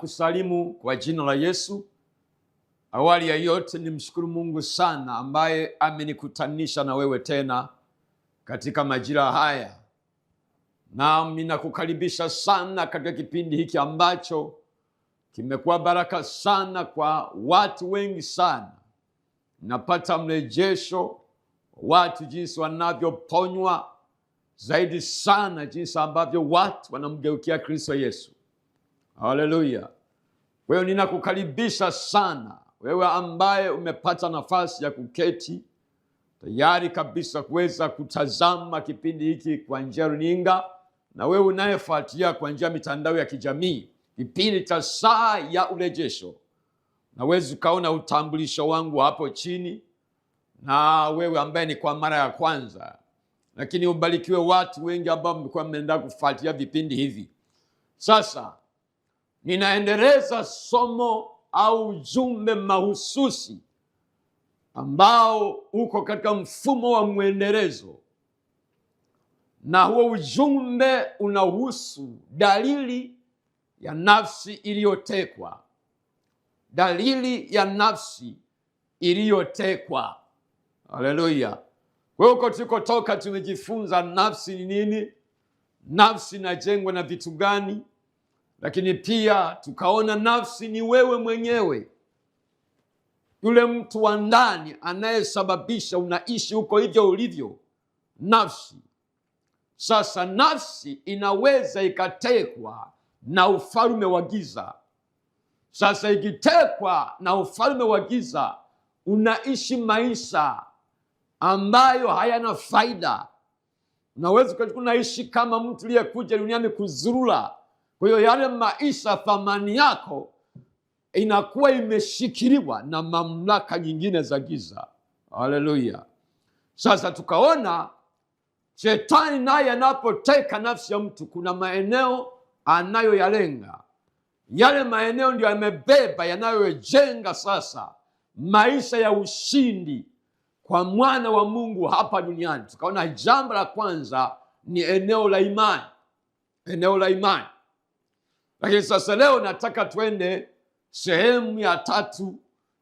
Ninakusalimu kwa jina la Yesu. Awali ya yote nimshukuru Mungu sana ambaye amenikutanisha na wewe tena katika majira haya. Na ninakukaribisha sana katika kipindi hiki ambacho kimekuwa baraka sana kwa watu wengi sana. Napata mrejesho watu jinsi wanavyoponywa, zaidi sana jinsi ambavyo watu wanamgeukia Kristo Yesu. Haleluya. Wewe ninakukaribisha sana, wewe ambaye umepata nafasi ya kuketi tayari kabisa kuweza kutazama kipindi hiki kwa njia ya runinga, na wewe unayefuatilia kwa njia mitandao ya kijamii kipindi cha saa ya urejesho. Naweza ukaona utambulisho wangu hapo chini, na wewe ambaye ni kwa mara ya kwanza, lakini ubarikiwe watu wengi ambao mmekuwa mmeenda kufuatilia vipindi hivi. Sasa ninaendeleza somo au ujumbe mahususi ambao uko katika mfumo wa mwendelezo, na huo ujumbe unahusu dalili ya nafsi iliyotekwa. Dalili ya nafsi iliyotekwa. Haleluya. Kwa hiyo tulikotoka tumejifunza nafsi ni nini, nafsi inajengwa na vitu gani, lakini pia tukaona nafsi ni wewe mwenyewe, yule mtu wa ndani anayesababisha unaishi huko hivyo ulivyo, nafsi. Sasa nafsi inaweza ikatekwa na ufalme wa giza. Sasa ikitekwa na ufalme wa giza, unaishi maisha ambayo hayana faida. Unaweza kunaishi kama mtu aliyekuja duniani kuzurura. Kwa hiyo yale maisha, thamani yako inakuwa imeshikiliwa na mamlaka nyingine za giza. Haleluya. Sasa tukaona shetani naye anapoteka nafsi ya mtu, kuna maeneo anayoyalenga. Yale maeneo ndio yamebeba yanayojenga sasa maisha ya ushindi kwa mwana wa Mungu hapa duniani. Tukaona jambo la kwanza ni eneo la imani. Eneo la imani. Lakini sasa leo nataka twende sehemu ya tatu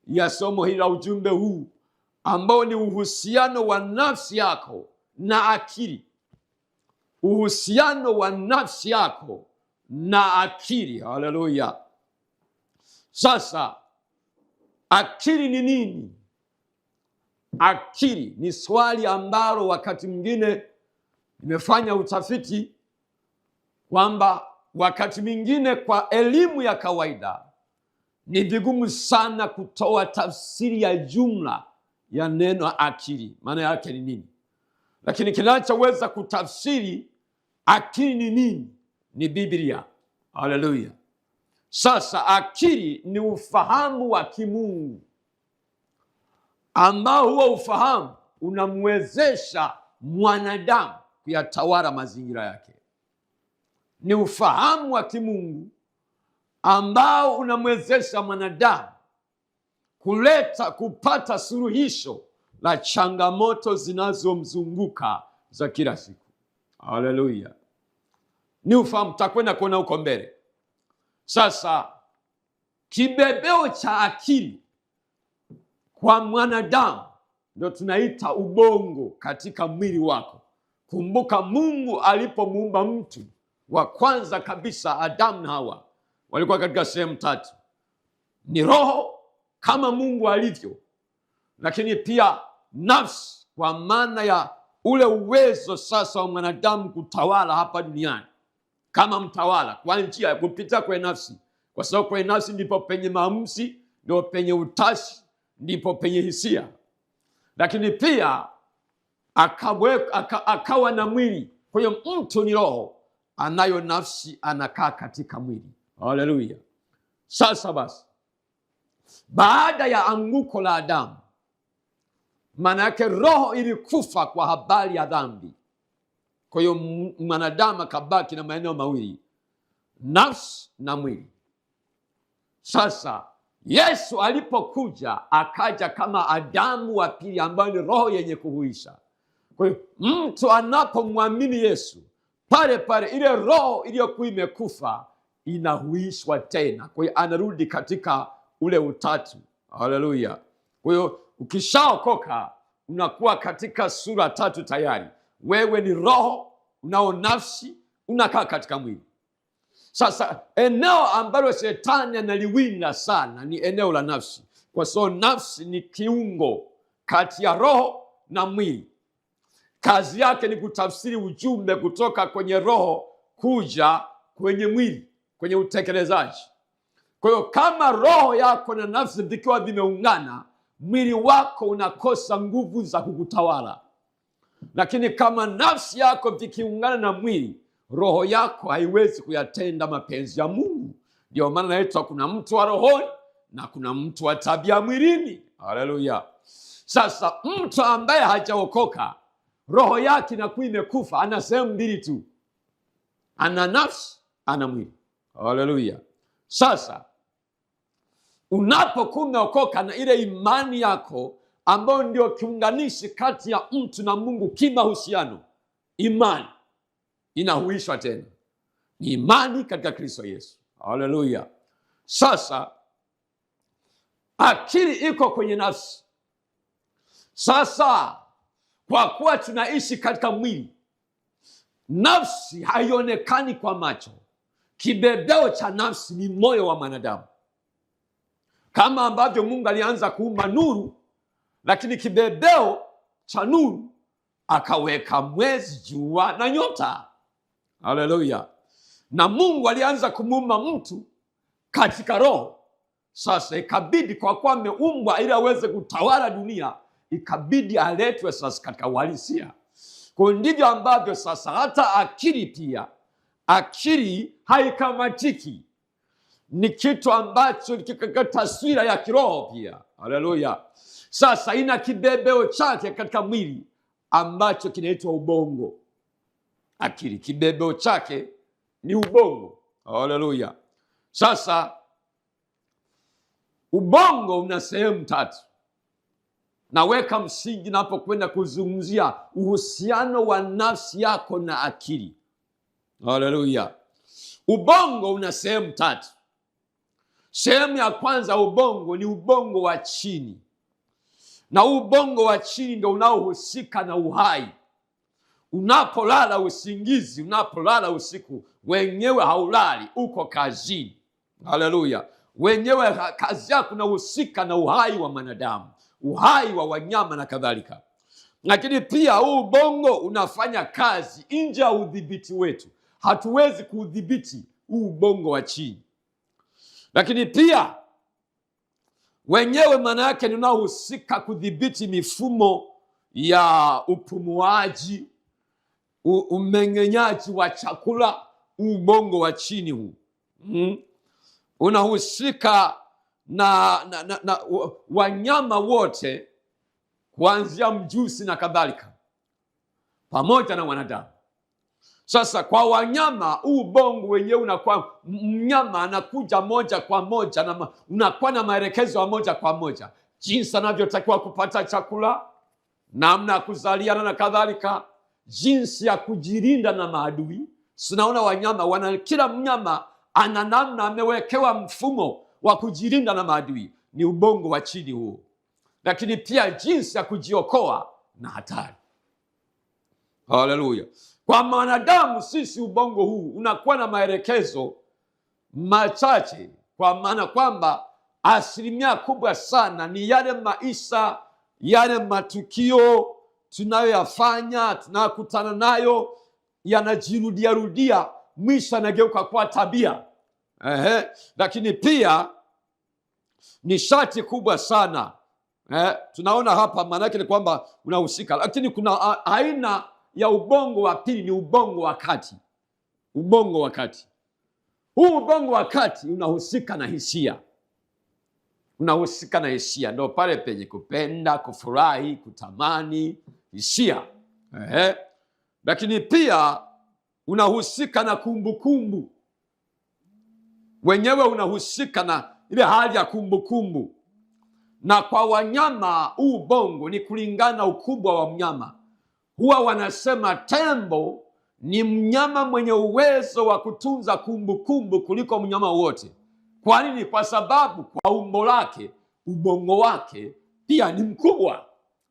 ya somo hili la ujumbe huu, ambao ni uhusiano wa nafsi yako na akili. Uhusiano wa nafsi yako na akili. Haleluya. Sasa akili ni nini? Akili ni swali ambalo wakati mwingine nimefanya utafiti kwamba wakati mwingine kwa elimu ya kawaida ni vigumu sana kutoa tafsiri ya jumla ya neno akili. Maana yake ni nini? Lakini kinachoweza kutafsiri akili ni nini ni Biblia. Haleluya. Sasa akili ni ufahamu wa kimungu ambao huo ufahamu unamwezesha mwanadamu kuyatawala mazingira yake. Ni ufahamu wa kimungu ambao unamwezesha mwanadamu kupata suluhisho la changamoto zinazomzunguka za kila siku. Haleluya. Ni ufahamu, tutakwenda kuona huko mbele. Sasa kibebeo cha akili kwa mwanadamu ndio tunaita ubongo katika mwili wako. Kumbuka Mungu alipomuumba mtu wa kwanza kabisa, Adamu na Hawa, walikuwa katika sehemu tatu. Ni roho kama Mungu alivyo, lakini pia nafsi, kwa maana ya ule uwezo sasa wa mwanadamu kutawala hapa duniani kama mtawala kwa njia ya kupitia kwa nafsi, kwa sababu kwa nafsi ndipo penye maamuzi, ndio penye utashi, ndipo penye hisia. Lakini pia akawa na mwili. Kwa hiyo mtu ni roho, anayo nafsi, anakaa katika mwili. Haleluya. Sasa basi, baada ya anguko la Adamu, maana yake roho ilikufa kwa habari ya dhambi. Kwa hiyo mwanadamu akabaki na maeneo mawili, nafsi na mwili. Sasa Yesu alipokuja, akaja kama Adamu wa pili, ambayo ni roho yenye kuhuisha. Kwa hiyo mtu anapomwamini Yesu, pale pale ile roho iliyokuwa imekufa inahuishwa tena. Kwa hiyo anarudi katika ule utatu. Haleluya! Kwa hiyo ukishaokoka unakuwa katika sura tatu tayari. Wewe ni roho, unao nafsi, unakaa katika mwili. Sasa eneo ambalo shetani analiwinda sana ni eneo la nafsi, kwa sababu nafsi ni kiungo kati ya roho na mwili. Kazi yake ni kutafsiri ujumbe kutoka kwenye roho kuja kwenye mwili, kwenye utekelezaji. Kwa hiyo kama roho yako na nafsi vikiwa vimeungana, mwili wako unakosa nguvu za kukutawala. Lakini kama nafsi yako vikiungana na mwili, roho yako haiwezi kuyatenda mapenzi ya Mungu. Ndio maana naitwa kuna mtu wa rohoni na kuna mtu wa tabia mwilini. Haleluya! Sasa mtu ambaye hajaokoka, roho yake inakuwa imekufa, ana sehemu mbili tu, ana nafsi, ana mwili. Haleluya! Sasa unapokuwa umeokoka na ile imani yako ambayo ndio kiunganishi kati ya mtu na Mungu kimahusiano, imani inahuishwa tena. Ni imani katika Kristo Yesu. Haleluya! Sasa akili iko kwenye nafsi. Sasa kwa kuwa tunaishi katika mwili, nafsi haionekani kwa macho. Kibebeo cha nafsi ni moyo wa mwanadamu. Kama ambavyo Mungu alianza kuumba nuru, lakini kibebeo cha nuru akaweka mwezi, jua na nyota. Haleluya! Na Mungu alianza kumuumba mtu katika roho. Sasa ikabidi, kwa kuwa ameumbwa ili aweze kutawala dunia, ikabidi aletwe sasa katika uhalisia. Kwa ndivyo ambavyo sasa hata akili pia, akili haikamatiki, ni kitu ambacho kika taswira ya kiroho pia. Haleluya! Sasa ina kibebeo chake katika mwili ambacho kinaitwa ubongo. Akili kibebeo chake ni ubongo. Haleluya! Sasa ubongo una sehemu tatu. Naweka msingi napokwenda kuzungumzia uhusiano wa nafsi yako na akili. Haleluya! Ubongo una sehemu tatu. Sehemu ya kwanza ubongo ni ubongo wa chini, na ubongo wa chini ndio unaohusika na uhai. Unapolala usingizi, unapolala usiku, wenyewe haulali, uko kazini. Haleluya! Wenyewe kazi yako inahusika na uhai wa mwanadamu, uhai wa wanyama na kadhalika. Lakini pia huu ubongo unafanya kazi nje ya udhibiti wetu. Hatuwezi kuudhibiti huu ubongo wa chini. Lakini pia wenyewe maana yake ni unaohusika kudhibiti mifumo ya upumuaji, umeng'enyaji wa chakula. Ubongo wa chini huu unahusika na wanyama wote kuanzia mjusi na kadhalika, pamoja na wanadamu. Sasa kwa wanyama, huu ubongo wenyewe unakuwa, mnyama anakuja moja kwa moja na unakuwa na maelekezo ya moja kwa moja, jinsi anavyotakiwa kupata chakula, namna ya kuzaliana na kadhalika, jinsi ya kujilinda na maadui. Sinaona wanyama kila mnyama ana namna, amewekewa mfumo wa kujilinda na maadui. Ni ubongo wa chini huo. Lakini pia jinsi ya kujiokoa na hatari. Haleluya! Kwa mwanadamu sisi, ubongo huu unakuwa na maelekezo machache, kwa maana kwamba asilimia kubwa sana ni yale maisha, yale matukio tunayoyafanya, tunayokutana nayo, yanajirudia, mwisho yanageuka kuwa tabia. Lakini pia ni shati kubwa sana. Tunaona hapa, maana yake ni kwamba unahusika. Lakini kuna aina ya ubongo wa pili, ni ubongo wa kati. Ubongo wa kati, huu ubongo wa kati unahusika na hisia. Unahusika na hisia, ndio pale penye kupenda, kufurahi, kutamani, hisia. Lakini pia unahusika na kumbukumbu. Wenyewe unahusika na ile hali ya kumbukumbu. Na kwa wanyama, huu ubongo ni kulingana na ukubwa wa mnyama. Huwa wanasema tembo ni mnyama mwenye uwezo wa kutunza kumbukumbu kuliko mnyama wote. Kwa nini? Kwa sababu kwa umbo lake, ubongo wake pia ni mkubwa,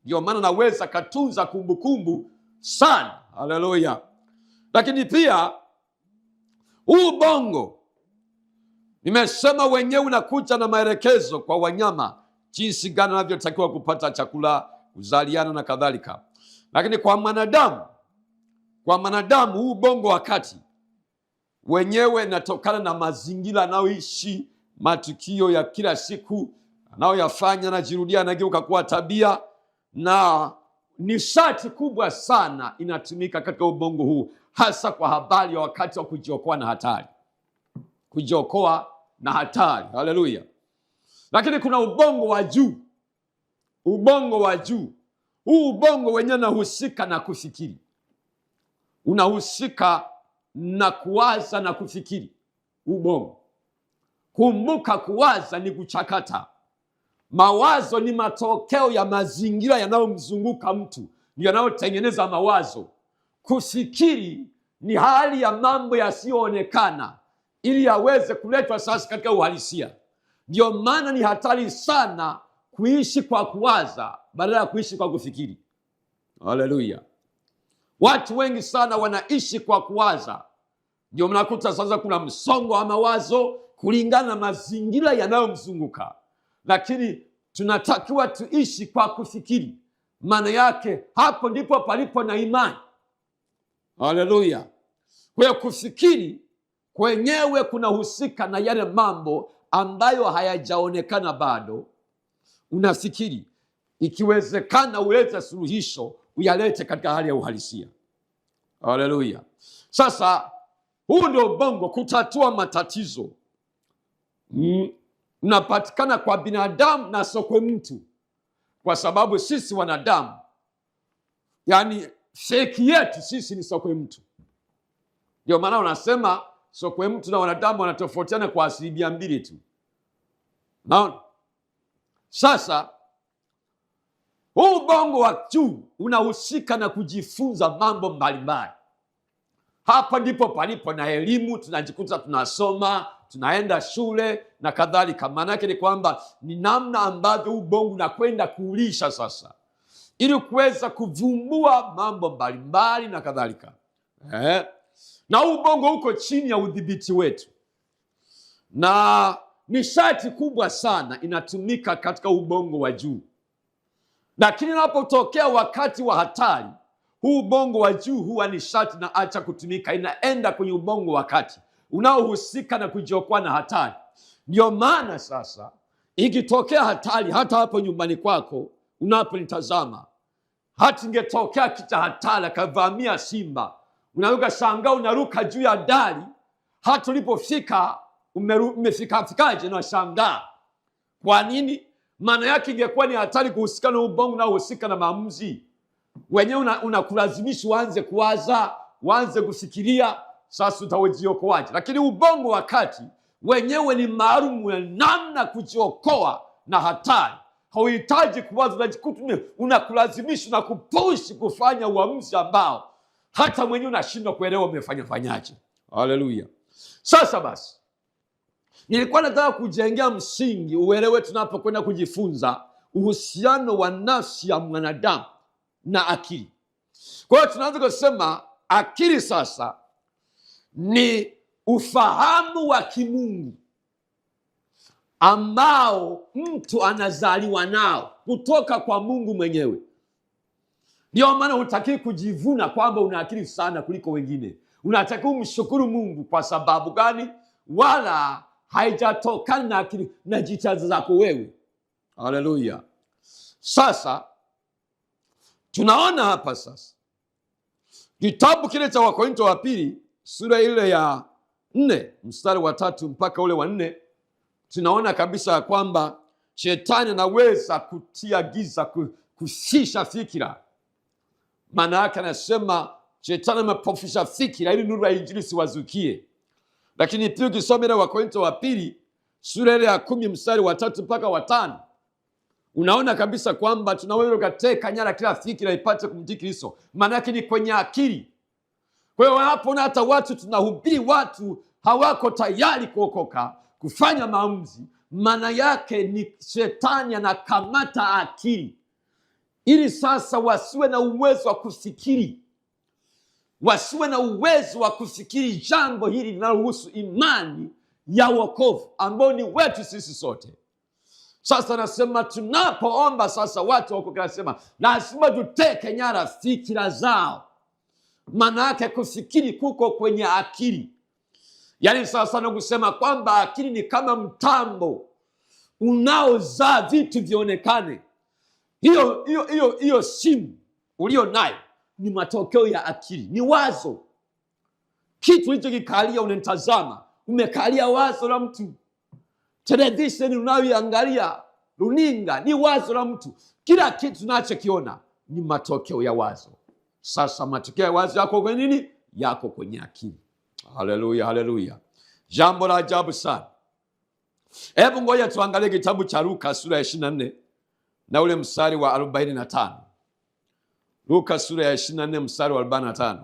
ndio maana naweza katunza kumbukumbu sana. Haleluya! Lakini pia huu ubongo nimesema wenyewe unakuja na maelekezo kwa wanyama jinsi gani wanavyotakiwa kupata chakula, kuzaliana na kadhalika. Lakini kwa mwanadamu huu ubongo wa kati wenyewe inatokana na mazingira anayoishi, matukio ya kila siku anayoyafanya, anajirudia, anageuka kuwa tabia, na nishati kubwa sana inatumika katika ubongo huu, hasa kwa habari ya wakati wa kujiokoa na hatari. Haleluya! Lakini kuna ubongo wa juu. Huu ubongo wenyewe unahusika na kufikiri, unahusika na kuwaza na kufikiri. Ubongo, kumbuka, kuwaza ni kuchakata. Mawazo ni matokeo ya mazingira yanayomzunguka mtu, ndio yanayotengeneza mawazo. Kufikiri ni hali ya mambo yasiyoonekana ili yaweze kuletwa sasa katika uhalisia. Ndio maana ni hatari sana kuishi kwa kuwaza badala ya kuishi kwa kufikiri. Haleluya! Watu wengi sana wanaishi kwa kuwaza, ndio mnakuta sasa kuna msongo wa mawazo kulingana na mazingira yanayomzunguka. Lakini tunatakiwa tuishi kwa kufikiri. Maana yake hapo ndipo palipo na imani. Haleluya! Kwa hiyo kufikiri kwenyewe kunahusika na yale mambo ambayo hayajaonekana bado. Unafikiri, ikiwezekana ulete suluhisho, uyalete katika hali ya uhalisia. Haleluya! Sasa huu ndio ubongo, kutatua matatizo. Unapatikana kwa binadamu na sokwe mtu, kwa sababu sisi wanadamu, yani feki yetu sisi ni sokwe mtu. Ndio maana unasema sokwe mtu na wanadamu wanatofautiana kwa 2% tu. Naona sasa huu ubongo wa juu unahusika na kujifunza mambo mbalimbali. Hapa ndipo palipo na elimu, tunajikuta tunasoma, tunaenda shule na kadhalika. Maana yake ni kwamba ni namna ambavyo ubongo unakwenda kuulisha sasa, ili kuweza kuvumbua mambo mbalimbali na kadhalika. Na ubongo uko chini ya udhibiti wetu, na nishati kubwa sana inatumika katika ubongo wa juu. Lakini unapotokea wakati wa hatari, huu ubongo wa juu huwa nishati na acha kutumika, inaenda kwenye ubongo wa kati unaohusika na kujiokoa na hatari. Ndio maana sasa ikitokea hatari, hata hapo nyumbani kwako unaponitazama, hata ingetokea kitu hatari akavamia simba, unaweza shangaa unaruka juu ya dari, hata ulipofika umefikaje na shangaa. Kwa nini? Maana yake ingekuwa ni hatari kuhusika na ubongo na uhusika na maamuzi. Wenyewe unakulazimisha uanze kuwaza, uanze kufikiria, sasa utawejiokoaje. Lakini ubongo wakati wenyewe ni maalum ya namna kujiokoa na hatari. Hauhitaji kuwaza, unajikuta unakulazimisha na kupushi kufanya uamuzi ambao hata mwenyewe unashindwa kuelewa umefanyaje. Haleluya! Sasa basi, nilikuwa nataka kujengea msingi uelewe tunapokwenda kujifunza uhusiano wa nafsi ya mwanadamu na akili. Kwa hiyo tunaanza kusema akili sasa ni ufahamu wa kimungu ambao mtu anazaliwa nao kutoka kwa Mungu mwenyewe. Ndio maana hutaki kujivuna kwamba una akili sana kuliko wengine. Unataka kumshukuru Mungu. Kwa sababu gani? Wala haijatokana na akili na jitihada zako wewe. Haleluya! Sasa tunaona hapa sasa kitabu kile cha Wakorintho wa pili sura ile ya 4 mstari wa 3 mpaka ule wa 4, tunaona kabisa kwamba shetani anaweza kutia giza, kufisha fikira. Maana yake anasema shetani amepofisha fikira ili nuru ya injili siwazukie. Lakini pia ukisoma ile Wakorintho wa pili sura ile ya 10 mstari wa 3 mpaka wa 5, unaona kabisa kwamba tunaweza kuteka nyara kila fikira ipate kumtii Kristo. Maana yake ni kwenye akili. Kwa hiyo wanapoona hata watu tunahubiri watu hawako tayari kuokoka, kufanya maamuzi, maana yake ni shetani anakamata akili ili sasa wasiwe na uwezo wa kufikiri, wasiwe na uwezo wa kufikiri jambo hili linalohusu imani ya wokovu ambao ni wetu sisi sote. Sasa nasema tunapoomba sasa watu waokoke, nasema lazima tuteke nyara fikira zao. Maana yake kufikiri kuko kwenye akili. Yaani sasa na kusema kwamba akili ni mtambo unaozaa vitu vionekane. Hiyo simu ulio nayo ni matokeo ya akili, ni wazo. Kitu hicho kikalia, unatazama, umekalia wazo la mtu. Televisheni unayoangalia, runinga, ni wazo la mtu. Kila kitu tunachokiona ni matokeo ya wazo. Sasa matokeo ya wazo yako kwenye nini? Yako kwenye akili. Haleluya, haleluya. Jambo la ajabu sana. Hebu ngoja tuangalie kitabu cha Luka sura ya 24 na ule mstari wa 45. Luka sura ya 24 mstari wa 45.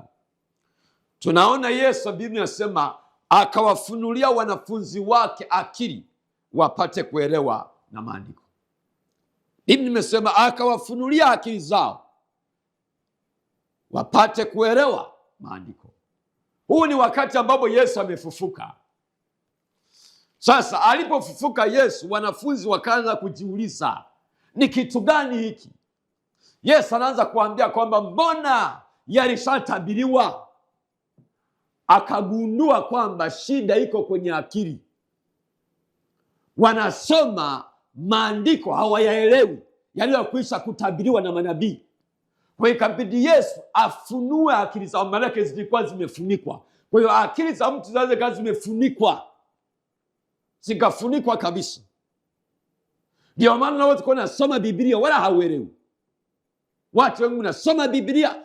Tunaona Yesu, Biblia inasema, akawafunulia wanafunzi wake akili wapate kuelewa na maandiko. Biblia imesema akawafunulia akili zao wapate kuelewa maandiko. Huu ni wakati ambapo Yesu amefufuka. Sasa alipofufuka Yesu, wanafunzi wakaanza kujiuliza, ni kitu gani hiki? Yesu anaanza kuambia kwamba mbona yalishatabiriwa. Akagundua kwamba shida iko kwenye akili. Wanasoma maandiko hawayaelewi yaliyokwisha kutabiriwa na manabii. Kwa hiyo ikabidi Yesu afunue akili zao, maana zilikuwa zimefunikwa. Kwa hiyo akili za mtu zinaweza zimefunikwa, zikafunikwa kabisa. Ndio maana watu wanasoma Biblia wala hauelewi. Watu wengi wanasoma Biblia,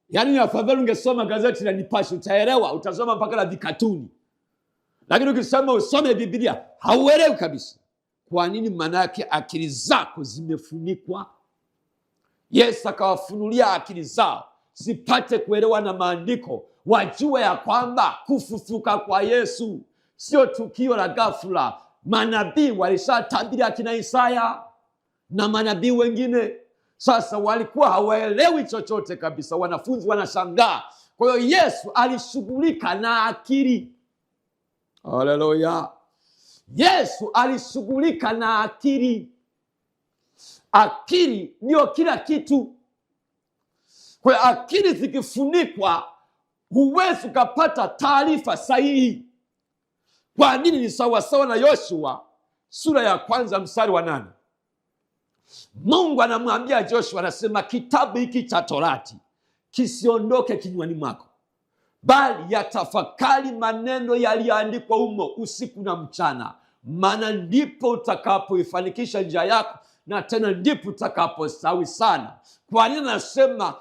yaani afadhali ungesoma gazeti la Nipashe utaelewa, utasoma mpaka la vikatuni. Lakini ukisema usome Biblia hauelewi kabisa. Kwa nini? Maana yake akili zako zimefunikwa. Yesu akawafunulia akili zao zipate kuelewa na maandiko, wajue ya kwamba kufufuka kwa Yesu sio tukio la ghafla. Manabii walishatabiri, akina Isaya na manabii wengine. Sasa walikuwa hawaelewi chochote kabisa, wanafunzi wanashangaa. Kwa hiyo Yesu alishughulika na akili. Haleluya. Yesu alishughulika na akili. Akili ndio kila kitu. Kwa hiyo akili zikifunikwa, huwezi ukapata taarifa sahihi. Kwa nini? Ni sawasawa na Yoshua sura ya 1 mstari wa 8. Mungu anamwambia Joshua, anasema kitabu hiki cha Torati kisiondoke kinywani mwako, bali yatafakari maneno yaliyoandikwa humo usiku na mchana, maana ndipo utakapoifanikisha njia yako, na tena ndipo utakapostawi sana. Kwa nini anasema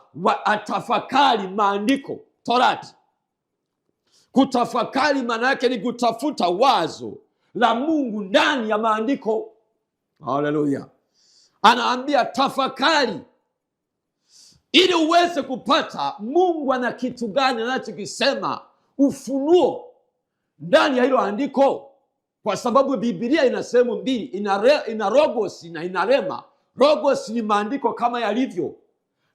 atafakari maandiko, Torati? Kutafakari maana yake ni kutafuta wazo la Mungu ndani ya maandiko. Haleluya. Anaambia tafakari ili uweze kupata Mungu ana kitu gani anachokisema, ufunuo ndani ya hilo andiko. Kwa sababu Biblia ina sehemu mbili, ina logos na ina rema. Logos ni maandiko kama yalivyo,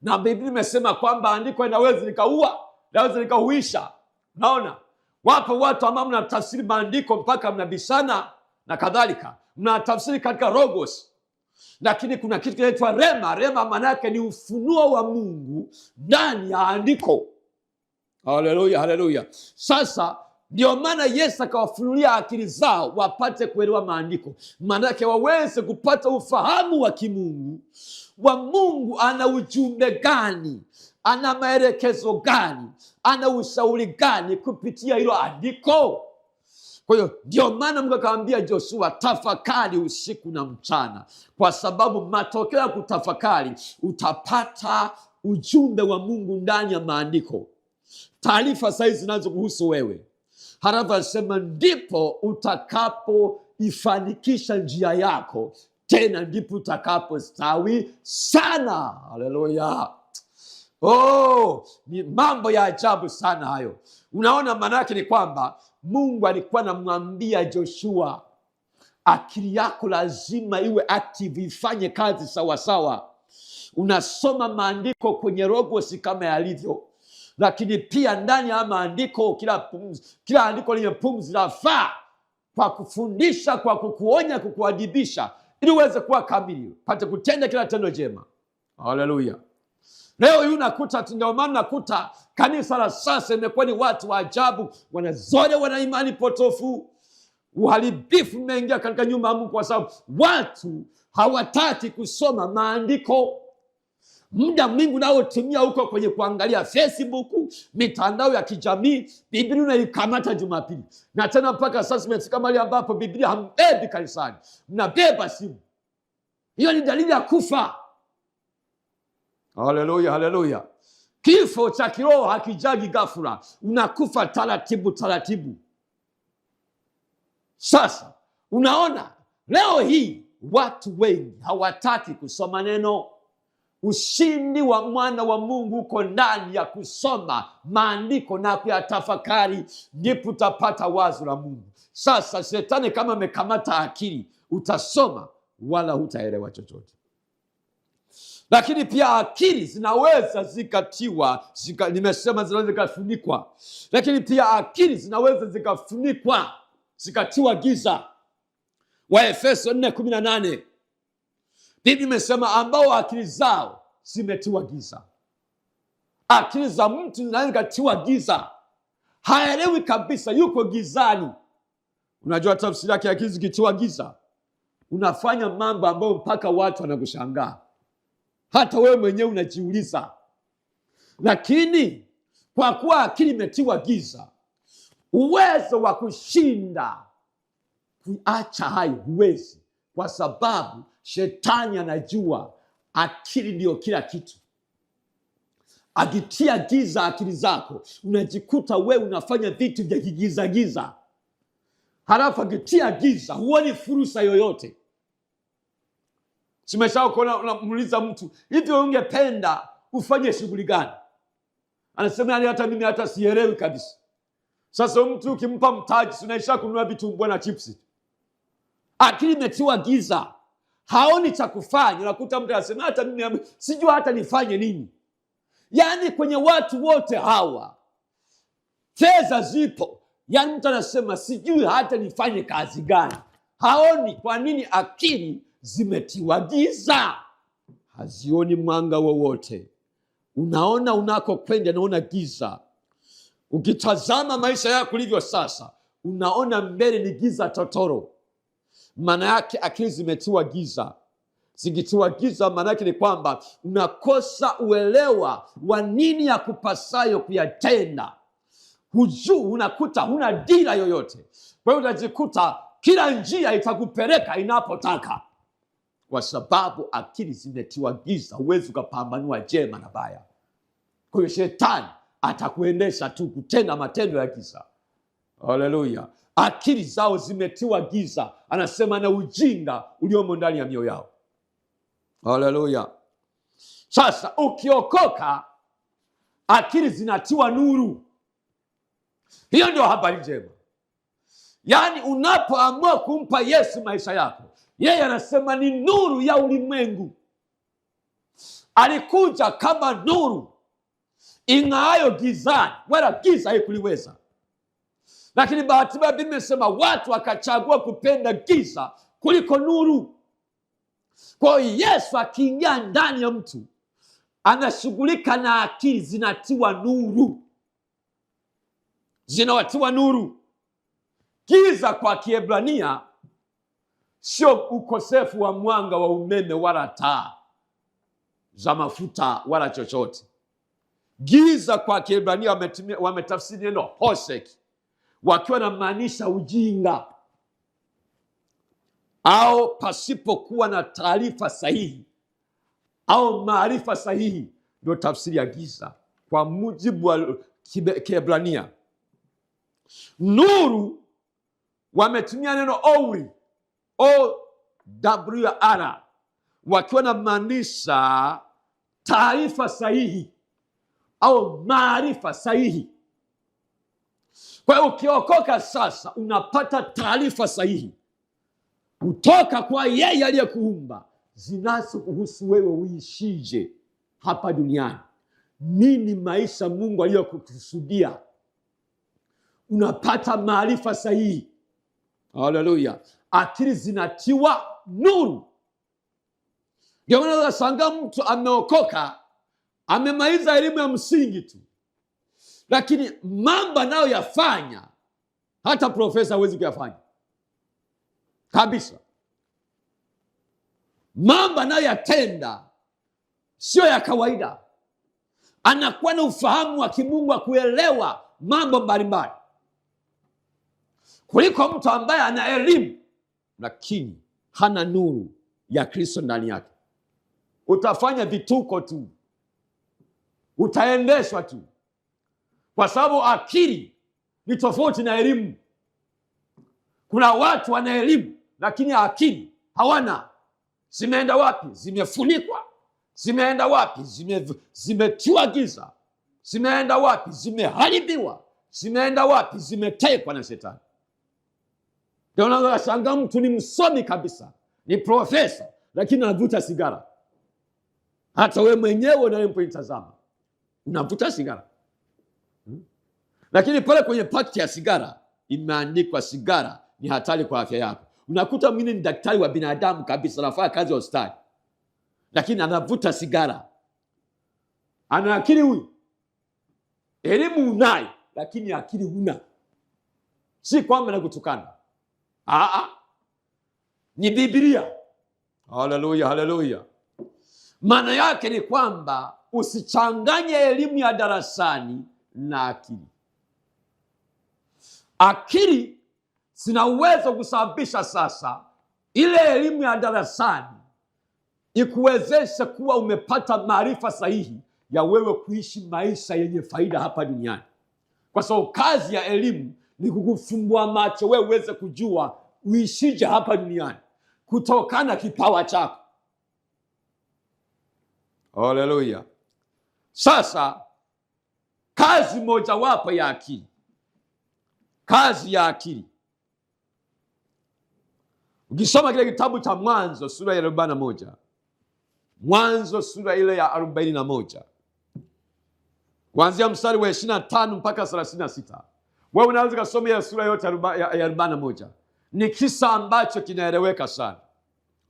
na Biblia imesema kwamba andiko inaweza likaua, inaweza likahuisha. Naona wapo watu ambao mnatafsiri maandiko mpaka mnabishana na kadhalika, mnatafsiri katika logos. Lakini kuna kitu kinaitwa rema. Rema maana yake ni ufunuo wa Mungu ndani ya andiko. Haleluya, haleluya. Sasa ndio maana Yesu akawafunulia akili zao wapate kuelewa maandiko. Maana yake waweze kupata ufahamu wa kimungu, wa Mungu ana ujumbe gani, ana maelekezo gani, ana ushauri gani kupitia hilo andiko. Kwa hiyo ndio maana Mungu akamwambia Joshua, tafakari usiku na mchana, kwa sababu matokeo ya kutafakari utapata ujumbe wa Mungu ndani ya maandiko, taarifa sahihi zinazokuhusu wewe. Halafu anasema ndipo utakapoifanikisha njia yako, tena ndipo utakapostawi sana. Haleluya. Ni mambo ya ajabu sana hayo. Unaona, maana yake ni kwamba Mungu alikuwa anamwambia Joshua, akili yako lazima iwe active, ifanye kazi sawasawa. Unasoma maandiko kwenye rogosi kama yalivyo, lakini pia ndani ya maandiko, kila andiko lenye pumzi linafaa kwa kufundisha, kwa kukuonya, kukuadibisha, ili uweze kuwa kamili, pate kutenda kila tendo jema. Haleluya. Leo hii unakuta, ndio maana nakuta kanisa la sasa imekuwa ni watu wa ajabu, wana imani potofu. Uharibifu umeingia katika nyumba ya Mungu kwa sababu watu hawataki kusoma maandiko. Muda mwingi unaotumia huko kwenye kuangalia Facebook, mitandao ya kijamii, Biblia unaikamata Jumapili. Na tena mpaka sasa imefika mahali ambapo Biblia hambebi kanisani, mnabeba simu. Hiyo ni dalili ya kufa. Haleluya, haleluya. Kifo cha kiroho hakijagi ghafla, unakufa taratibu taratibu. Sasa unaona, leo hii watu wengi hawataki kusoma neno. Ushindi wa mwana wa Mungu uko ndani ya kusoma maandiko na kuyatafakari, ndipo utapata wazo la Mungu. Sasa shetani kama amekamata akili, utasoma wala hutaelewa chochote. Lakini pia akili zinaweza zikatiwa, nimesema zinaweza zikafunikwa, lakini pia akili zinaweza zikafunikwa, zikatiwa giza. Waefeso 4:18 Biblia imesema ambao akili zao zimetiwa giza. Akili za mtu zinaweza zikatiwa giza, haelewi kabisa, yuko gizani. Unajua tafsiri yake, akili zikitiwa giza, unafanya mambo ambayo mpaka watu wanakushangaa, hata wewe mwenyewe unajiuliza. Lakini kwa kuwa akili imetiwa giza, uwezo wa kushinda kuacha hayo huwezi, kwa sababu shetani anajua akili ndio kila kitu. Akitia giza akili zako, unajikuta wewe unafanya vitu vya kigiza giza. Halafu akitia giza, huoni fursa yoyote. Simesha kuona, unamuuliza mtu, hivi ungependa ufanye shughuli gani? Anasema yani hata mimi hata sielewi kabisa. Sasa mtu ukimpa mtaji, unaisha kununua vitumbua na chipsi. Akili imetiwa giza, haoni cha kufanya. Unakuta mtu anasema hata mimi sijui hata nifanye nini. Yaani kwenye watu wote hawa fedha zipo, yaani mtu anasema sijui hata nifanye kazi gani. Haoni. Kwa nini? Akili zimetiwa giza, hazioni mwanga wowote. Unaona unakokwenda, naona giza. Ukitazama maisha yako ulivyo sasa, unaona mbele ni giza totoro. Maana yake akili zimetiwa giza. Zikitiwa giza, maana yake ni kwamba unakosa uelewa wa nini ya kupasayo kuyatenda. Hujui, unakuta huna dira yoyote. Kwa hiyo utajikuta kila njia itakupeleka inapotaka, kwa sababu akili zimetiwa giza. Huwezi ukapambanua jema na baya. Kwa hiyo shetani atakuendesha tu kutenda matendo ya giza. Haleluya. Akili zao zimetiwa giza, anasema na ujinga uliomo ndani ya mioyo yao. Haleluya. Sasa ukiokoka, akili zinatiwa nuru. Hiyo ndio habari njema. Yaani unapoamua kumpa Yesu maisha yako, yeye anasema ni nuru ya ulimwengu. Alikuja kama nuru ing'aayo gizani, wala giza haikuliweza. Lakini bahati mbaya Biblia inasema watu wakachagua kupenda giza kuliko nuru. Kwa hiyo Yesu akiingia ndani ya mtu, anashughulika na akili zinatiwa nuru. Zinawatiwa nuru. Giza kwa Kiebrania sio ukosefu wa mwanga wa umeme wala taa za mafuta wala chochote. Giza kwa Kiebrania wametafsiri neno hosek, wakiwa na maanisha ujinga au pasipokuwa na taarifa sahihi au maarifa sahihi. Ndio tafsiri ya giza kwa mujibu wa Kiebrania. Nuru wametumia neno owri, OWR, wakiwa na maanisha taarifa sahihi au maarifa sahihi. Kwa hiyo ukiokoka sasa unapata taarifa sahihi kutoka kwa yeye aliyekuumba zinazokuhusu wewe uishije hapa duniani. Nini maisha Mungu aliyokukusudia? Unapata maarifa sahihi. Haleluya. Akili zinatiwa nuru. Ndio maana unashangaa mtu ameokoka, amemaliza elimu ya msingi tu, lakini mambo anayoyafanya hata profesa hawezi kuyafanya kabisa. Mambo anayoyatenda sio ya kawaida. Anakuwa na ufahamu wa kimungu wa kuelewa mambo mbalimbali kuliko mtu ambaye ana elimu lakini hana nuru ya Kristo ndani yake. Utafanya vituko tu, utaendeshwa tu, kwa sababu akili ni tofauti na elimu. Kuna watu wana elimu lakini akili hawana. Zimeenda wapi? Zimefunikwa. Zimeenda wapi? Zimetiwa giza. Zimeenda wapi? Zimeharibiwa. Zimeenda wapi? Zimetekwa na shetani. Ndio unashangaa mtu ni msomi kabisa, ni profesa, lakini anavuta sigara. Hata wewe mwenyewe unayemtazama unavuta sigara. Lakini pale kwenye pakiti ya sigara imeandikwa sigara ni hatari kwa afya yako. Unakuta mwingine ni daktari wa binadamu kabisa, anafanya kazi ya hospitali, lakini anavuta sigara. Ana akili huyu? Elimu unayo lakini akili huna. Si kwamba nakutukana. Ni Biblia. Haleluya, haleluya. Maana yake ni kwamba usichanganye elimu ya darasani na akili. Akili sina uwezo kusababisha sasa ile elimu ya darasani ikuwezeshe kuwa umepata maarifa sahihi ya wewe kuishi maisha yenye faida hapa duniani. Kwa sababu kazi ya elimu ni kukufumbua macho wewe uweze kujua uishije hapa duniani kutokana kipawa chako. Haleluya. Sasa kazi mojawapo ya akili, kazi ya akili, ukisoma kile kitabu cha Mwanzo sura ya 41, Mwanzo sura ile ya 41 kuanzia mstari wa 25 mpaka 36, wewe unaweza kusoma ya sura yote ya 41. Ni kisa ambacho kinaeleweka sana.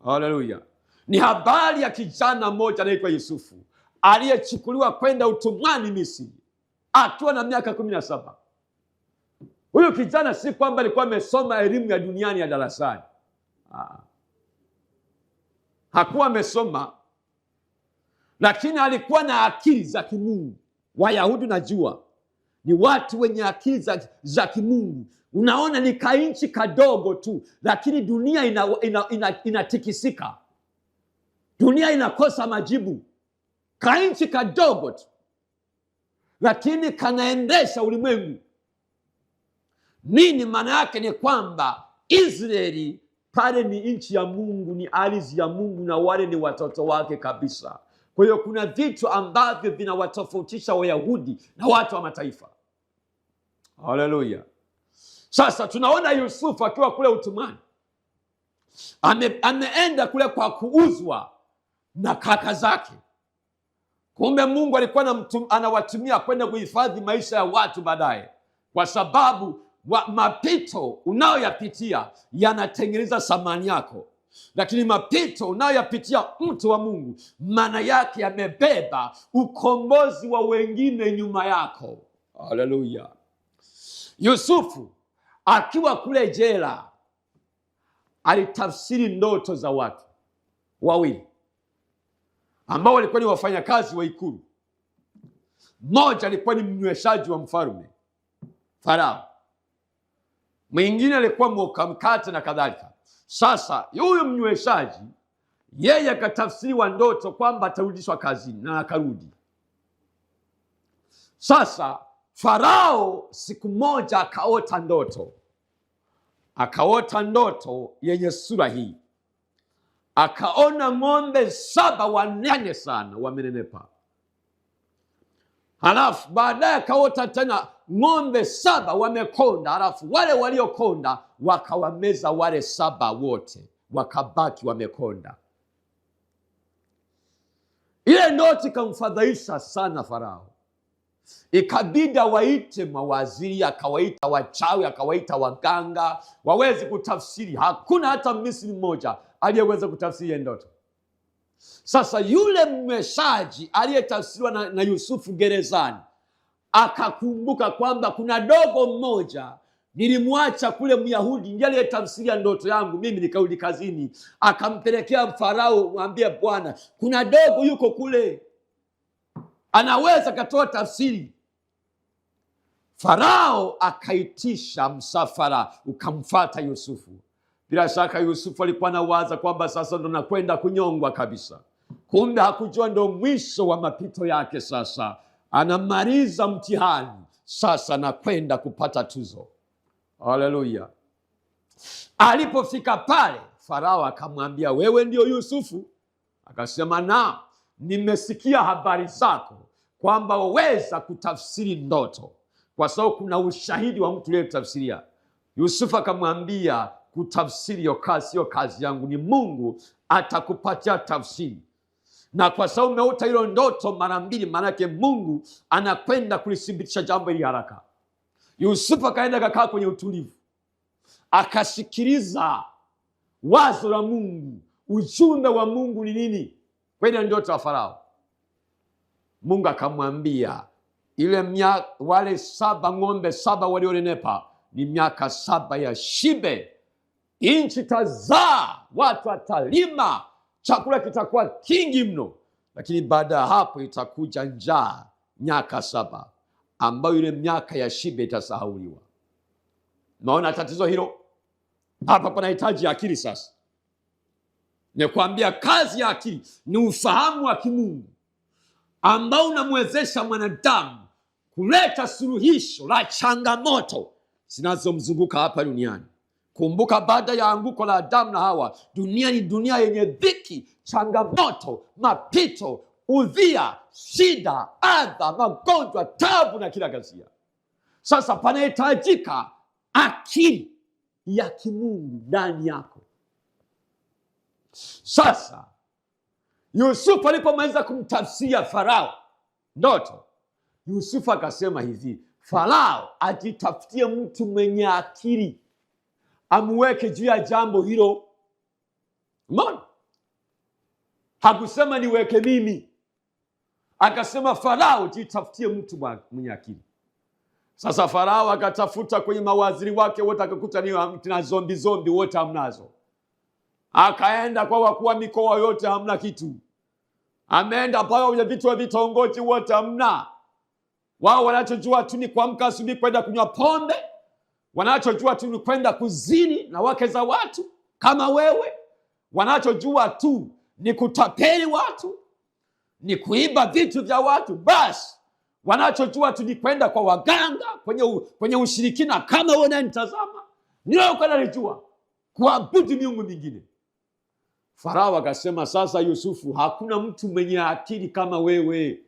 Haleluya. Ni habari ya kijana mmoja anaitwa Yusufu aliyechukuliwa kwenda utumwani Misri akiwa na miaka 17. Huyo kijana si kwamba alikuwa amesoma elimu ya duniani ya darasani. Hakuwa amesoma, lakini alikuwa na akili za kimungu. Wayahudi najua ni watu wenye akili za kimungu. Unaona ni kainchi kadogo tu, lakini dunia inatikisika. Dunia inakosa majibu. Kainchi kadogo tu, lakini kanaendesha ulimwengu. Nini maana yake? Ni kwamba Israeli pale ni nchi ya Mungu, ni ardhi ya Mungu, na wale ni watoto wake kabisa. Kwa hiyo kuna vitu ambavyo vinawatofautisha Wayahudi na watu wa mataifa. Haleluya. Sasa tunaona Yusufu akiwa kule utumani, ameenda kule kwa kuuzwa na kaka zake. Kumbe Mungu alikuwa anawatumia kwenda kuhifadhi maisha ya watu baadaye, kwa sababu mapito unayoyapitia yanatengeneza thamani yako. Lakini mapito unayoyapitia mtu wa Mungu, maana yake yamebeba ukombozi wa wengine nyuma yako. Haleluya. Yusufu akiwa kule jela alitafsiri ndoto za watu wawili ambao walikuwa ni wafanyakazi wa ikulu. Mmoja alikuwa ni mnyweshaji wa mfalme Farao, mwingine alikuwa mwoka mkate na kadhalika. Sasa huyu mnyweshaji yeye akatafsiriwa ndoto kwamba atarudishwa kazini, na akarudi. Sasa Farao siku moja akaota ndoto yenye sura hii. Akaona ng'ombe 7 wanene sana wamenenepa. Halafu baadaye akaota tena ng'ombe 7 wamekonda, halafu wale waliokonda wakawameza wale 7 wote, wakabaki wamekonda. Ile ndoto ikamfadhaisha sana Farao. Ikabidi waite mawaziri, akawaita wachawi, akawaita waganga waweze kutafsiri. Hakuna hata Misri mmoja aliyeweza kutafsiri ile ndoto. Sasa yule mmeshaji aliyetafsiriwa na Yusufu gerezani akakumbuka kwamba kuna dogo mmoja nilimwacha kule Myahudi, ndiye aliyetafsiria ndoto yangu, mimi nikarudi kazini. Akampelekea Farao, mwambie bwana, kuna dogo yuko kule, anaweza katoa tafsiri. Farao akaitisha msafara ukamfuata Yusufu. Bila shaka Yusufu alikuwa anawaza kwamba sasa ndo nakwenda kunyongwa kabisa. Kumbe hakujua ndo mwisho wa mapito yake. Sasa anamaliza mtihani, sasa nakwenda kupata tuzo. Haleluya. Alipofika pale, Farao akamwambia, wewe ndio Yusufu? Akasema, na nimesikia habari zako kwamba waweza kutafsiri ndoto, kwa sababu kuna ushahidi wa mtu aliyetafsiria. Yusufu akamwambia, kutafsiri sio kazi yangu, ni Mungu atakupatia tafsiri. Na kwa sababu umeota hilo ndoto mara 2, maana yake Mungu anakwenda kulithibitisha jambo hili haraka. Yusufu akaenda akakaa kwenye utulivu, akasikiliza wazo la Mungu, ujumbe wa Mungu ni nini kwenye ndoto ya Farao. Mungu akamwambia, wale 7 ng'ombe 7 walionenepa ni miaka 7 ya shibe. Nchi tazaa, watu watalima, chakula kitakuwa kingi mno, lakini baada ya hapo itakuja njaa miaka 7, ambayo ile miaka ya shibe itasahauliwa. Naona tatizo hilo hapa, panahitaji akili. Sasa nikwambia, kazi ya akili ni ufahamu wa kimungu ambao unamwezesha mwanadamu kuleta suluhisho la changamoto zinazomzunguka hapa duniani. Kumbuka, baada ya anguko la Adamu na Hawa, dunia ni dunia yenye dhiki, changamoto, mapito, udhia, shida, adha, magonjwa, tabu na kila ghasia. Sasa panahitajika akili ya kimungu ndani yako. Sasa Yusufu alipomaliza kumtafsiria Farao ndoto, Yusufu akasema hivi, Farao ajitafutie mtu mwenye akili amuweke juu ya jambo hilo. Mbona hakusema niweke mimi? Akasema Farao, jitafutie mtu mwenye akili. Sasa Farao akatafuta kwenye mawaziri wake wote, akakuta ni zombi wote hamnazo. Akaenda kwa wakuu wa mikoa yote, hamna kitu. Ameenda pale kwenye vitu wa vitongoji wote, hamna. Wao wanachojua tu ni kuamka asubuhi kwenda kunywa pombe, wanachojua tu ni kwenda kuzini na wake za watu kama wewe, wanachojua tu ni kutapeli watu, ni kuiba vitu vya watu. Basi wanachojua tu ni kwenda kwa waganga, kwenye ushirikina kama wewe unanitazama, ndio unalijua, kuabudu miungu mingine. Farao akasema, sasa Yusufu, hakuna mtu mwenye akili kama wewe.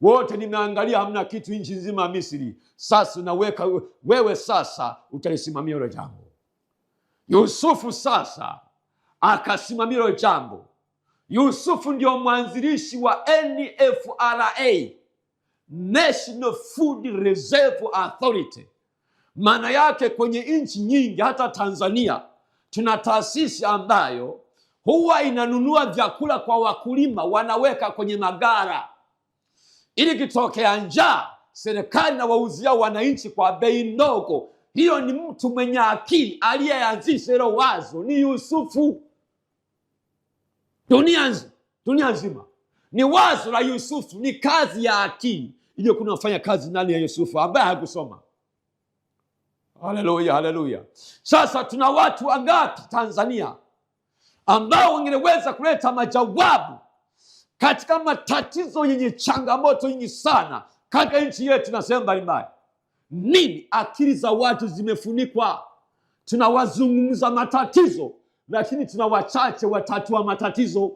Wote nimeangalia hamna kitu nchi nzima ya Misri. Sasa naweka wewe, sasa utalisimamia hilo jambo. Yusufu sasa akasimamia hilo jambo. Yusufu ndio mwanzilishi wa NFRA, National Food Reserve Authority. Maana yake kwenye nchi nyingi, hata Tanzania, tuna taasisi ambayo huwa inanunua vyakula kwa wakulima, wanaweka kwenye magara, ili kitokea njaa, serikali na wauzia wananchi kwa bei ndogo. Hiyo ni mtu mwenye akili aliyeanzisha hilo wazo, ni Yusufu. Dunia nzima ni wazo la Yusufu, ni kazi ya akili iliyo kunafanya kazi ndani ya Yusufu ambaye hakusoma. Haleluya, haleluya. Sasa tuna watu wangapi Tanzania ambao wangeweza kuleta majawabu katika matatizo yenye changamoto nyingi sana katika nchi yetu na sehemu mbalimbali? Nini? Akili za watu zimefunikwa. Tunawazungumza matatizo, lakini tuna wachache watatua matatizo.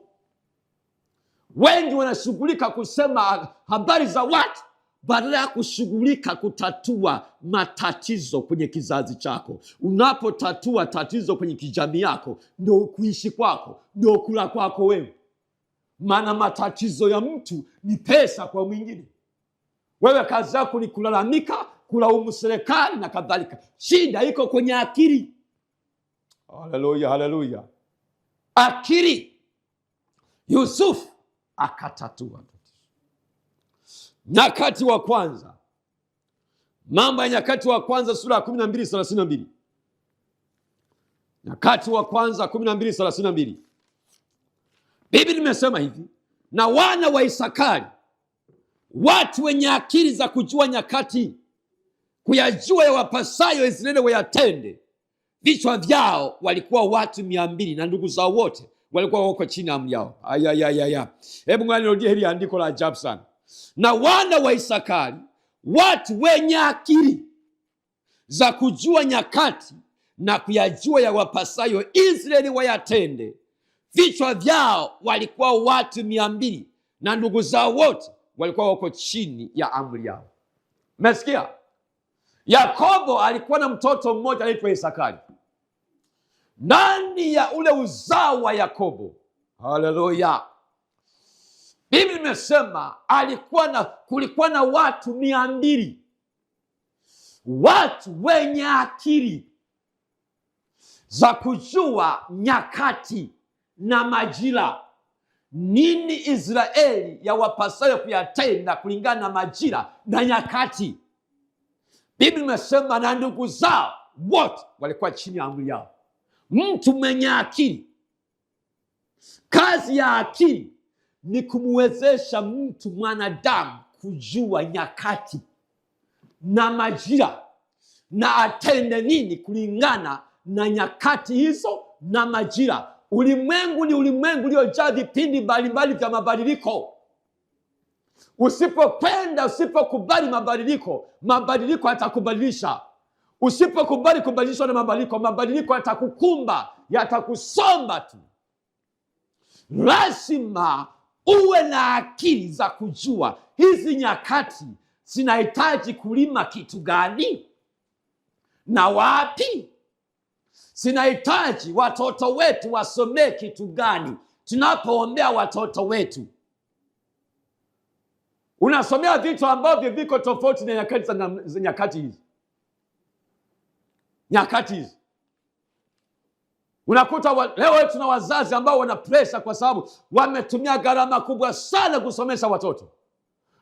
Wengi wanashughulika kusema habari za watu, badala ya kushughulika kutatua matatizo kwenye kizazi chako. Unapotatua tatizo kwenye kijamii yako, ndio kuishi kwako, ndio kula kwako wewe. Maana matatizo ya mtu ni pesa kwa mwingine. Wewe kazi yako ni kulalamika, kulaumu serikali na kadhalika. Shida iko kwenye akili. Haleluya, haleluya. Akili. Yusufu akatatua. Nyakati wa kwanza, Mambo ya Nyakati wa kwanza sura ya 12:32. Nyakati wa kwanza 12:32. Biblia imesema hivi: na wana wa Isakari, watu wenye akili za kujua nyakati, kuyajua yawapasayo Israeli wayatende, vichwa vyao walikuwa watu 200, na ndugu zao wote walikuwa wako chini ya amri yao. Hebu nirudie hili andiko la ajabu sana. Na wana wa Isakari, watu wenye akili za kujua nyakati na kuyajua yawapasayo Israeli wayatende, vichwa vyao walikuwa watu 200, na ndugu zao wote walikuwa wako chini ya amri yao. Umesikia? Yakobo alikuwa na mtoto mmoja anaitwa Isakari. Ndani ya ule uzao wa Yakobo, haleluya, Biblia imesema kulikuwa na watu 200, watu wenye akili za kujua nyakati na majira. Nini Israeli yawapasayo kuyatenda kulingana na majira na nyakati. Biblia imesema na ndugu zao wote walikuwa chini ya amri yao. Mtu mwenye akili, kazi ya akili ni kumwezesha mtu mwanadamu kujua nyakati na majira, na atende nini kulingana na nyakati hizo na majira. Ulimwengu ni ulimwengu uliojaa vipindi mbalimbali vya mabadiliko. Usipokubali mabadiliko yatakubadilisha. Usipokubali kubadilishwa na mabadiliko yatakukumba, yatakusomba tu. Lazima uwe na akili za kujua hizi nyakati zinahitaji kulima kitu gani na wapi. Zinahitaji watoto wetu wasomee kitu gani. Tunapoombea watoto wetu, unasomea vitu ambavyo viko tofauti na nyakati hizi. Nyakati hizi unakuta leo tuna wazazi ambao wana pressure kwa sababu wametumia gharama kubwa sana kusomesha watoto.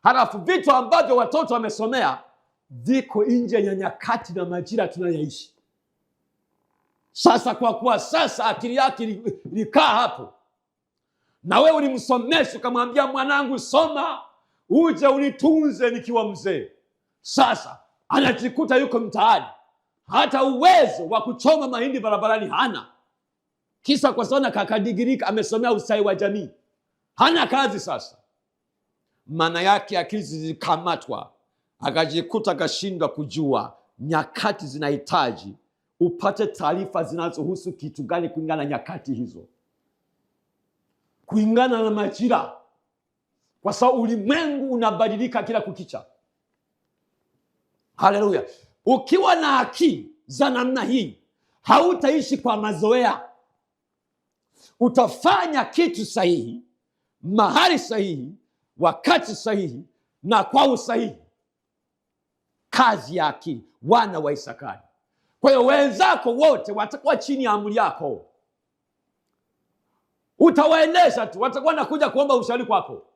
Halafu vitu ambavyo watoto wamesomea viko nje ya nyakati na majira tunayoishi. Sasa kwa kuwa sasa akili yake ilikaa hapo, na wewe ulimsomesha ukamwambia, mwanangu soma uje unitunze nikiwa mzee. Sasa anajikuta yuko mtaani, hata uwezo wa kuchoma mahindi barabarani hana. Kisa kwa sababu kakadigirika amesomea ustawi wa jamii. Hana kazi sasa. Maana yake akili zilikamatwa, akajikuta akashindwa kujua nyakati zinahitaji upate taarifa zinazohusu kitu gani kulingana na nyakati hizo, kulingana na majira, kwa sababu ulimwengu unabadilika kila kukicha. Haleluya. Ukiwa na akili za namna hii, hautaishi kwa mazoea. Utafanya kitu sahihi, mahali sahihi, wakati sahihi, na kwa usahihi. Kazi ya akili, wana wa Isakari. Kwa hiyo wenzako wote watakuwa chini ya amri yako. Utawaendesha tu, watakuwa nakuja kuomba ushauri kwako.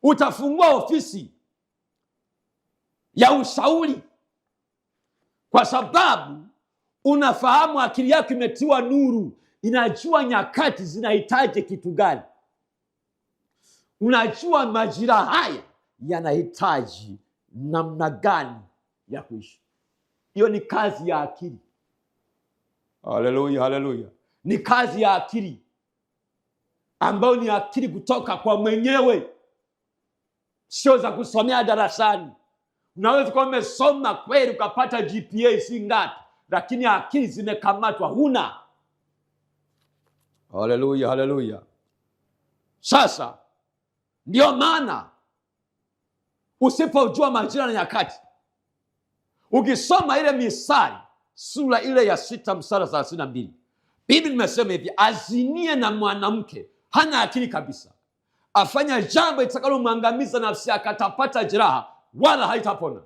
Utafungua ofisi ya ushauri, kwa sababu unafahamu akili yako imetiwa nuru, inajua nyakati zinahitaji kitu gani. Unajua majira haya yanahitaji namna gani ya kuishi. Hiyo ni kazi ya akili. Haleluya, haleluya. Ni kazi ya akili ambayo ni akili kutoka kwa mwenyewe, sio za kusomea darasani. Unaweza kuwa umesoma kweli ukapata GPA si ngapi, lakini akili zimekamatwa, huna. Haleluya, haleluya. Sasa ndio maana usipojua majira na nyakati. Ukisoma ile Misali sura ile ya 6 mstari 32, Biblia imesema hivi: azinie na mwanamke hana akili kabisa, afanya jambo itakalomwangamiza nafsi yake, atapata jeraha wala haitapona.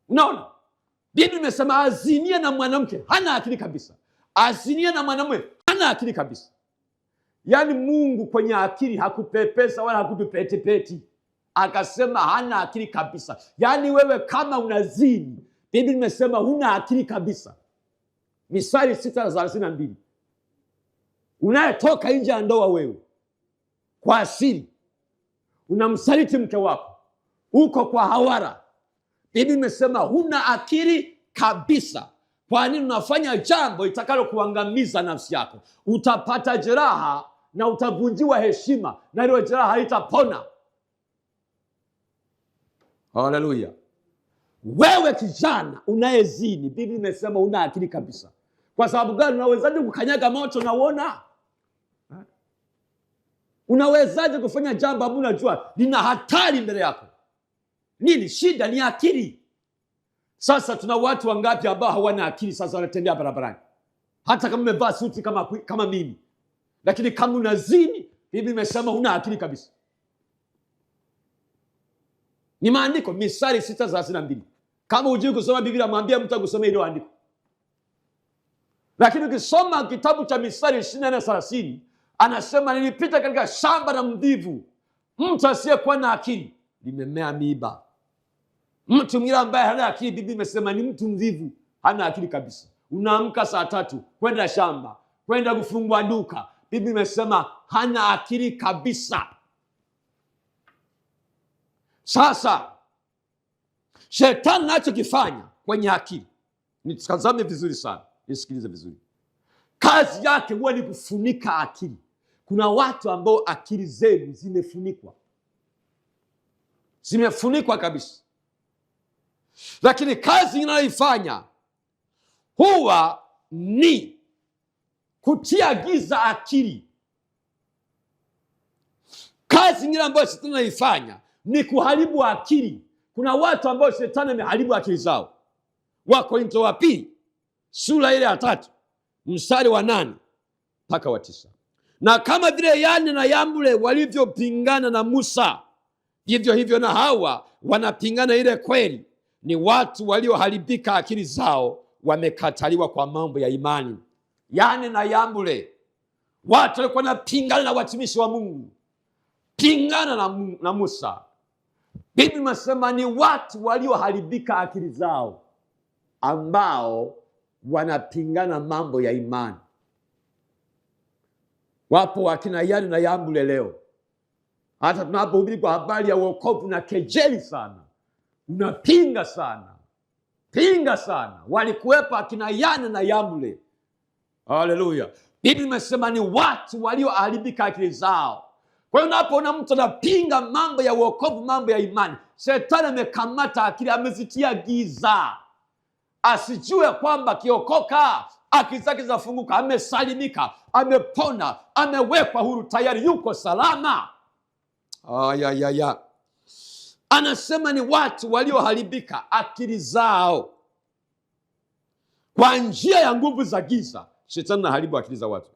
Unaona, Biblia imesema azinie na mwanamke hana akili kabisa, azinie na mwanamume hana akili kabisa. Yaani Mungu kwenye akili hakupepesa wala hakutupetipeti, akasema hana akili kabisa. Yaani wewe kama unazini, Biblia imesema huna akili kabisa. Misali 6:32. Unayetoka nje ya ndoa wewe kwa asili unamsaliti mke wako, uko kwa hawara, Biblia imesema huna akili kabisa. Kwa nini? Unafanya jambo itakalo kuangamiza nafsi yako, utapata jeraha na utavunjiwa heshima, na ile jeraha haitapona. Haleluya. Wewe kijana unayezini, Biblia imesema una akili kabisa. Kwa sababu gani? Unawezaje kukanyaga moto na uona? Unawezaje kufanya jambo ambalo unajua lina hatari mbele yako? Nini shida? Ni akili. Sasa tuna watu wangapi ambao hawana akili? Sasa wanatembea barabarani, hata kama umevaa suti kama mimi, lakini kama unazini, Biblia imesema huna akili kabisa. Ni maandiko, Misali 6:32. Kama hujui kusoma Biblia, mwambie mtu akusomee ile andiko. Lakini ukisoma kitabu cha Misali 24:30, anasema nilipita katika shamba la mvivu, mtu asiyekuwa na akili, limemea miiba. Mtu mwingine ambaye hana akili, Biblia imesema ni mtu mvivu, hana akili kabisa. Unaamka saa 3 kwenda shamba, kwenda kufungua duka, Biblia imesema hana akili kabisa. Sasa shetani anachokifanya kwenye akili, nitazame vizuri sana, nisikilize vizuri. Kazi yake huwa ni kufunika akili. Kuna watu ambao akili zenu zimefunikwa kabisa, lakini kazi inayoifanya huwa ni kutia giza akili. Kazi nyingine ambayo shetani anaifanya ni kuharibu akili. Kuna watu ambao shetani ameharibu akili zao. Wakorintho wa pili sura ile ya 3 mstari wa 8 mpaka wa 9. Na kama vile Yane na Yambure walivyopingana na Musa, vivyo hivyo na hawa wanapingana ile kweli. Ni watu walioharibika akili zao, wamekataliwa kwa mambo ya imani. Yane na Yambure, watu walikuwa wanapingana na watumishi wa Mungu, pingana na Musa. Biblia inasema ni watu walioharibika akili zao, ambao wanapingana mambo ya imani. Wapo wakina Yane na Yambure leo, hata tunapohubiri kwa habari ya wokovu na kejeli sana, unapinga sana, pinga sana. Walikuwepo akina Yane na Yambure. Haleluya. Biblia imesema ni watu walioharibika akili zao. Kwa hiyo unapoona mtu anapinga mambo ya wokovu, mambo ya imani, shetani amekamata akili, amezitia giza. Asijue kwamba kiokoka akili zake zinafunguka, amesalimika, amepona, amewekwa huru, tayari yuko salama. Anasema ni watu walioharibika akili zao kwa njia ya nguvu za giza. Shetani anaharibu akili za watu.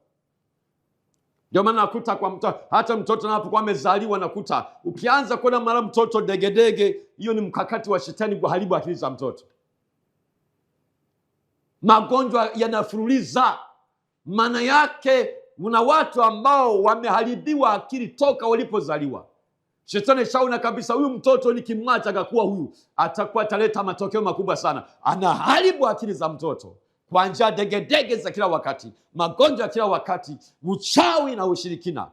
Ndio maana nakuta kwa mtoto, hata mtoto anapokuwa amezaliwa, nakuta ukianza kuona mara mtoto degedege, hiyo ni mkakati wa shetani kuharibu akili za mtoto. Magonjwa yanafululiza. Maana yake kuna watu ambao wameharibiwa akili toka walipozaliwa. Shetani shauna kabisa, huyu mtoto nikimwacha akakuwa huyu, atakuwa ataleta matokeo makubwa sana. Anaharibu akili za mtoto kwa njia degedege za kila wakati, magonjwa kila wakati, uchawi na ushirikina.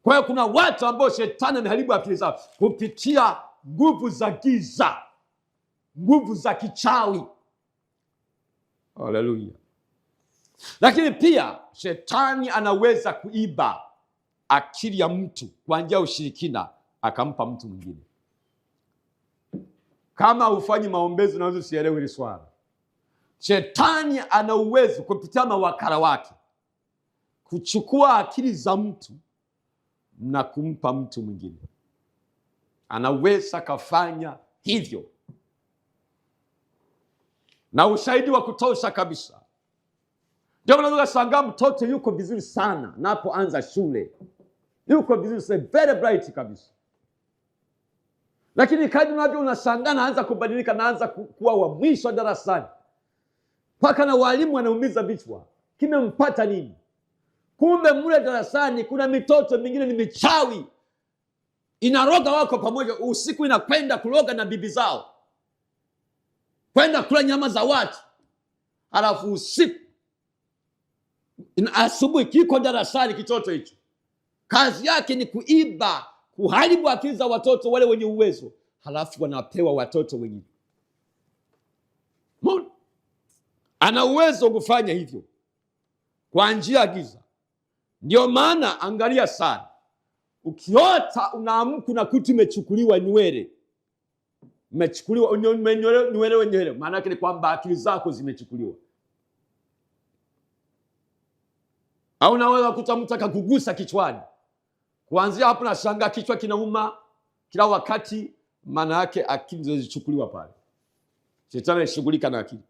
Kwa hiyo kuna watu ambao shetani ameharibu akili zao kupitia nguvu za giza, nguvu za kichawi. Haleluya. Lakini pia shetani anaweza kuiba akili ya mtu kwa njia ya ushirikina, akampa mtu mwingine. Kama ufanyi maombezi, unaweza usielewe hili swala. Shetani ana uwezo kupitia mawakala wake kuchukua akili za mtu na kumpa mtu mwingine. anaweza kafanya hivyo, na ushahidi wa kutosha kabisa. Ndio maana unashangaa mtoto yuko vizuri sana napoanza shule, yuko vizuri sana, very bright kabisa, lakini kadri unavyo unashangaa naanza kubadilika, naanza kuwa wa mwisho darasani, mpaka na walimu wanaumiza vichwa, kimempata nini? Kumbe mule darasani kuna mitoto mingine ni michawi, inaroga wako pamoja, usiku inakwenda kuroga na bibi zao, kwenda kula nyama za watu, halafu usiku asubuhi kiko darasani. Kitoto hicho kazi yake ni kuiba, kuharibu akili za watoto wale wenye uwezo, halafu wanapewa watoto wengine. Ana uwezo kufanya hivyo kwa njia ya giza. Ndio maana angalia sana, ukiota unaamka na kutu imechukuliwa nywele, imechukuliwa nywele, maana yake ni kwamba akili zako zimechukuliwa. Au unaweza kutamtaka kugusa kichwani, kuanzia hapo nashangaa kichwa kinauma kila wakati, maana yake akili zilizochukuliwa pale. Shetani anashughulika na akili.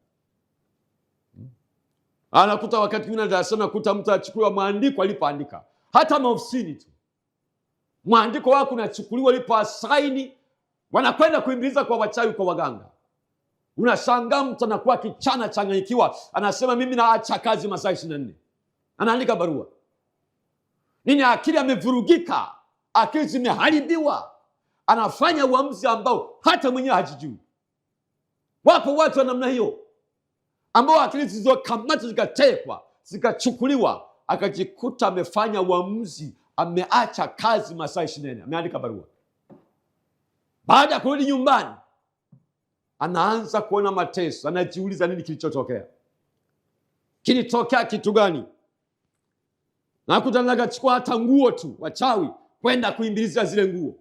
Anakuta wakati mwingine darasani nakuta mtu achukuliwa mwandiko alipoandika, hata maofisini tu mwandiko wako unachukuliwa alipoasaini, wanakwenda kuimbiliza kwa wachawi, kwa waganga. Unashangaa mtu anakuwa kichana changanyikiwa, anasema mimi naacha kazi masaa 24, anaandika barua. Nini? Akili amevurugika, akili zimeharibiwa, anafanya uamuzi ambao hata mwenyewe hajijui. Wapo watu wa namna hiyo ambao akili zilizokamata zikatekwa, zikachukuliwa, akajikuta amefanya uamuzi, ameacha kazi masaa 24, ameandika barua. Baada ya kurudi nyumbani, anaanza kuona mateso, anajiuliza nini kilichotokea, kilitokea kitu gani? Nakuta nakachukua hata nguo tu, wachawi kwenda kuimbiliza zile nguo.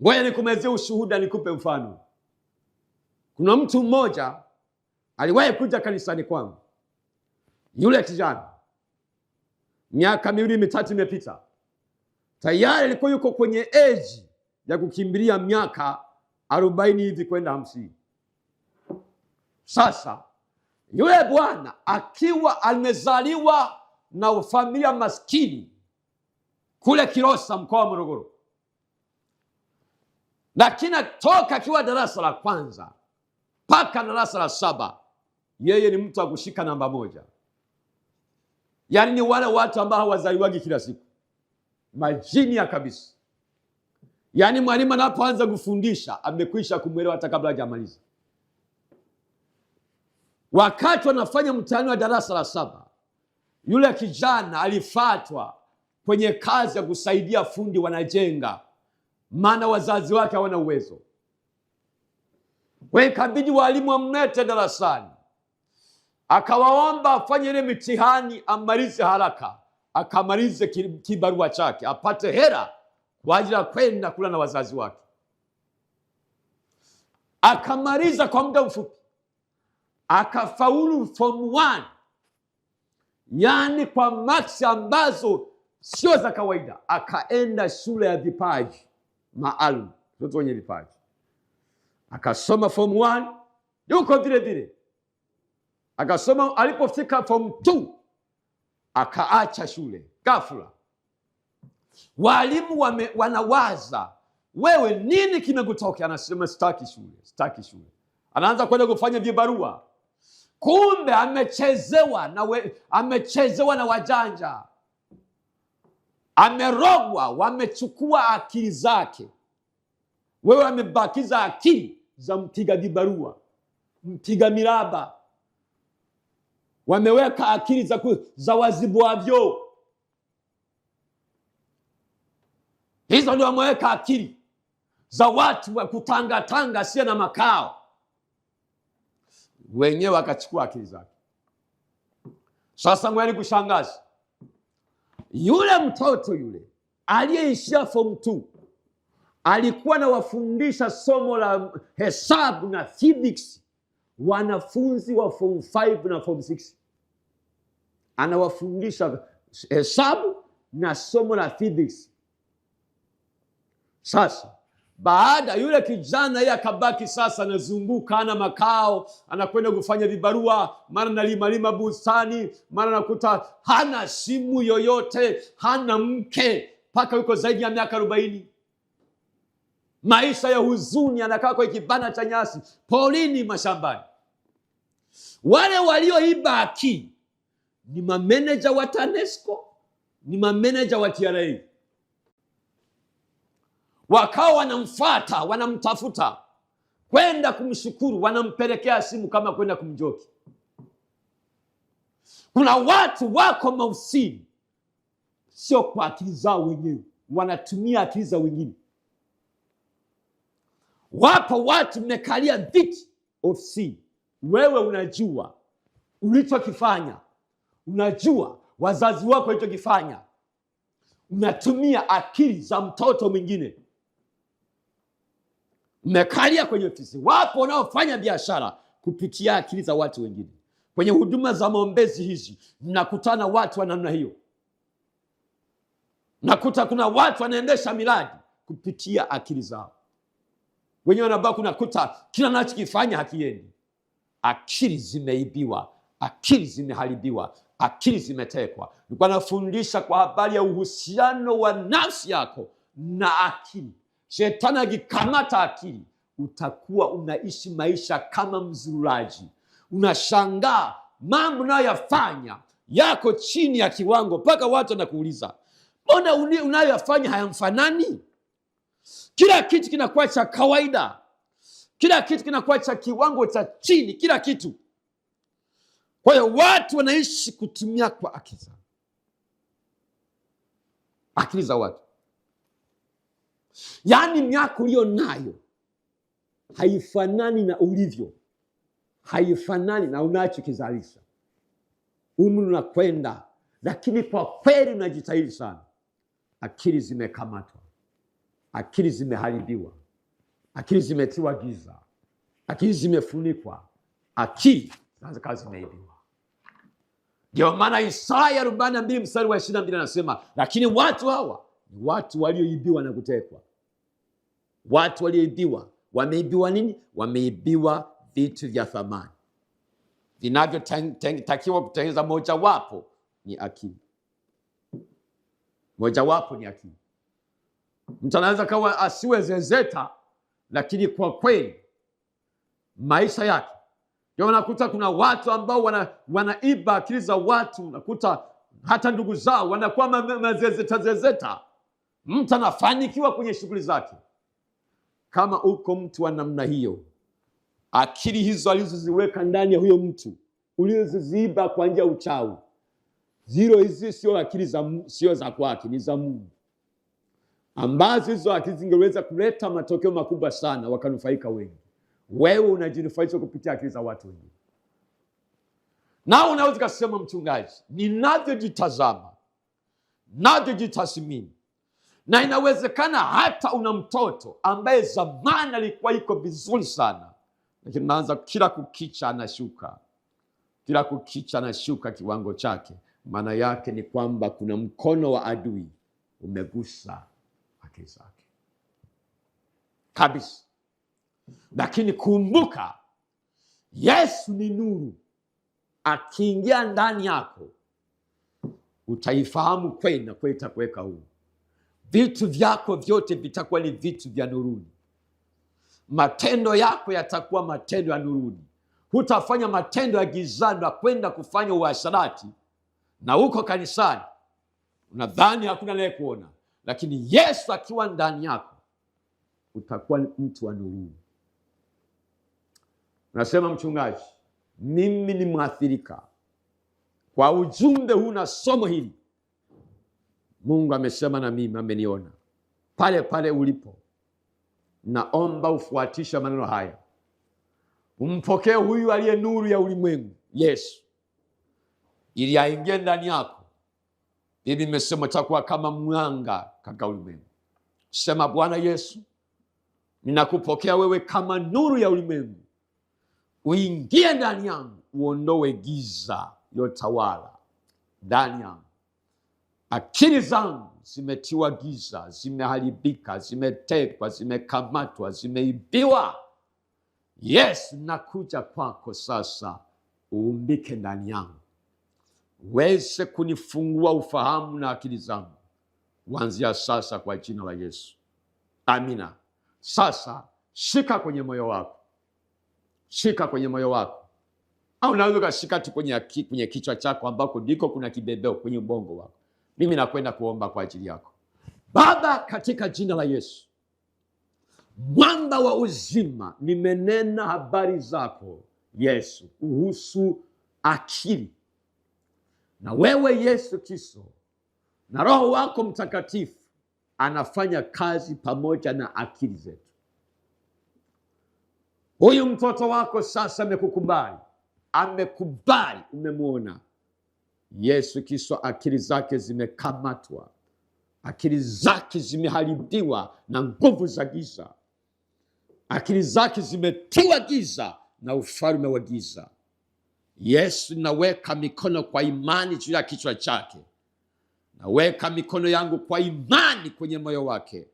Ngoja nikumezee ushuhuda, nikupe mfano. Kuna mtu mmoja aliwahi kuja kanisani kwangu. Yule kijana miaka 2-3 imepita, tayari alikuwa yuko kwenye age ya kukimbilia miaka 40 hivi kwenda 50. Sasa yule bwana akiwa amezaliwa na familia maskini kule Kilosa, mkoa wa Morogoro, lakini toka akiwa darasa la kwanza mpaka darasa la 7 yeye ni mtu wa kushika namba 1. Yaani ni wale watu ambao hawazaliwagi kila siku, majini ya kabisa. Yaani mwalimu anapoanza kufundisha amekwisha kumwelewa hata kabla hajamaliza. Wakati wanafanya mtihani wa darasa la 7, yule kijana alifatwa kwenye kazi ya kusaidia fundi wanajenga, maana wazazi wake hawana uwezo. Ikabidi walimu wamlete darasani, akawaomba afanye ile mitihani, amalize haraka, akamalize kibarua chake, apate hela kwa ajili ya kwenda kula na wazazi wake. Akamaliza kwa muda mfupi, akafaulu form 1, yani kwa maksi ambazo sio za kawaida. Akaenda shule ya vipaji maalum, watoto wenye vipaji, akasoma form 1, yuko vile vile akasoma. Alipofika form 2 akaacha shule ghafla. Walimu wanawaza, wewe nini kimekutokea? Anasema sitaki shule. Anaanza kwenda kufanya vibarua. Kumbe amechezewa na wajanja, amerogwa, wamechukua akili zake. Wewe amebakiza akili za mpiga vibarua, mpiga miraba, wameweka akili za wazibuavyo. Hizo ndio wameweka akili za watu wa kutangatanga asiye na makao. Wenyewe wakachukua akili zake. Sasa ngoja nikushangaze, yule mtoto yule aliyeishia form 2 alikuwa anawafundisha somo la hesabu na physics wanafunzi wa form 5 na form 6. Anawafundisha hesabu na somo la physics. Sasa baada yule kijana yeye akabaki sasa anazunguka, ana makao, anakwenda kufanya vibarua, mara nalima bustani, mara nakuta hana simu yoyote, hana mke, mpaka yuko zaidi ya miaka 40. Maisha ya huzuni, anakaa kwa kibanda cha nyasi porini, mashambani. Wale walioiba akili ni mameneja wa TANESCO, ni mameneja wa TRA. Wakawa wanamfuata, wanamtafuta, kwenda kumshukuru, wanampelekea simu kama kwenda kumjoki. Kuna watu wako mausini, sio kwa akili zao wenyewe, wanatumia akili za wengine. Wapo watu mmekalia viti ofisini, wewe unajua ulichokifanya, unajua wazazi wako walichokifanya, unatumia akili za mtoto mwingine. Mmekalia kwenye ofisi. Wapo wanaofanya biashara kupitia akili za watu wengine. Kwenye huduma za maombezi hizi mnakutana watu wa namna hiyo. Nakuta kuna watu wanaendesha miradi kupitia akili zao wenyewe, wanabaki nakuta kila anachokifanya hakiendi. Akili zimeibiwa, akili zimeharibiwa, akili zimetekwa. Nilikuwa nafundisha kwa habari ya uhusiano wa nafsi yako na akili. Shetani akikamata akili, utakuwa unaishi maisha kama mzururaji. Unashangaa mambo unayoyafanya yako chini ya kiwango, mpaka watu wanakuuliza, mbona unayoyafanya hayamfanani? Kila kitu kinakuwa cha kawaida, kila kitu kinakuwa cha kiwango cha chini, kila kitu. Kwa hiyo watu wanaishi kutumia kwa akili zao, akili za watu. Yaani miaka ulio nayo haifanani na ulivyo, haifanani na unachokizalisha. Umri unakwenda, lakini kwa kweli unajitahidi sana. Akili zimekamatwa, akili zimeharibiwa, akili zimetiwa giza, akili zimefunikwa, akili kazi zimeibiwa. Ndio maana Isaya 42 mstari wa 22 anasema, lakini watu hawa ni watu walioibiwa na kutekwa. Watu walioibiwa. Wameibiwa nini? Wameibiwa vitu vya thamani vinavyotakiwa kutengeneza. Mojawapo ni akili. Mojawapo ni akili. Mtu anaweza kawa asiwe zezeta, lakini kwa kweli maisha yake. Ndio unakuta kuna watu ambao wanaiba akili za watu. Unakuta hata ndugu zao wanakuwa mazezeta. Mtu anafanikiwa kwenye shughuli zake. Kama uko mtu wa namna hiyo, akili hizo alizoziweka ndani ya huyo mtu, ulizoziiba kwa njia ya uchawi, hizi sio akili sio za kwake, ni za Mungu, ambazo hizo akili zingeweza kuleta matokeo makubwa sana, wakanufaika wengi. Wewe unajinufaisha kupitia akili za watu wengine. Na unaweza kusema, mchungaji, ninavyojitazama, navyojitathmini, na inawezekana hata una mtoto ambaye zamani alikuwa iko vizuri sana, lakini naanza kila kukicha anashuka, kila kukicha anashuka kiwango chake. Maana yake ni kwamba kuna mkono wa adui umegusa akili zake kabisa. Lakini kumbuka, Yesu ni nuru. Akiingia ndani yako, utaifahamu kweli na kweli itakuweka huru. Vitu vyako vyote vitakuwa ni vitu vya nuruni. Matendo yako yatakuwa matendo ya nuruni. Hutafanya matendo ya gizani na kwenda kufanya uasherati, na uko kanisani unadhani hakuna naye kuona, lakini Yesu akiwa ndani yako utakuwa mtu wa nuruni. Unasema, mchungaji, mimi ni mwathirika kwa ujumbe huu na somo hili. Mungu amesema na mimi, ameniona. Pale pale ulipo, naomba ufuatisha maneno haya. Umpokee huyu aliye nuru ya ulimwengu, Yesu, ili aingie ndani yako. Bibi imesema utakuwa kama mwanga katika ulimwengu. Sema, Bwana Yesu, ninakupokea wewe kama nuru ya ulimwengu. Uingie ndani yangu, uondoe giza yotawala ndani yangu. Akili zangu zimetiwa giza, zimeharibika, zimetekwa, zimekamatwa, zimeibiwa. Yesu, nakuja kwako sasa, uumbike ndani yangu, uweze kunifungua ufahamu na akili zangu kuanzia sasa, kwa jina la Yesu. Amina. Sasa shika kwenye moyo wako, shika kwenye moyo wako, au unaweza ukashika tu kwenye kichwa chako ambako ndiko kuna kibebeo, kwenye ubongo wako. Mimi nakwenda kuomba kwa ajili yako. Baba, katika jina la Yesu, mwamba wa uzima, nimenena habari zako Yesu kuhusu akili, na wewe Yesu Kristo na Roho wako Mtakatifu anafanya kazi pamoja na akili zetu. Huyu mtoto wako sasa amekubali, umemwona Yesu Kristo, akili zake zimekamatwa, akili zake zimeharibiwa na nguvu za giza, akili zake zimetiwa giza na ufalme wa giza. Yesu, naweka mikono kwa imani juu ya kichwa chake, naweka mikono yangu kwa imani kwenye moyo wake.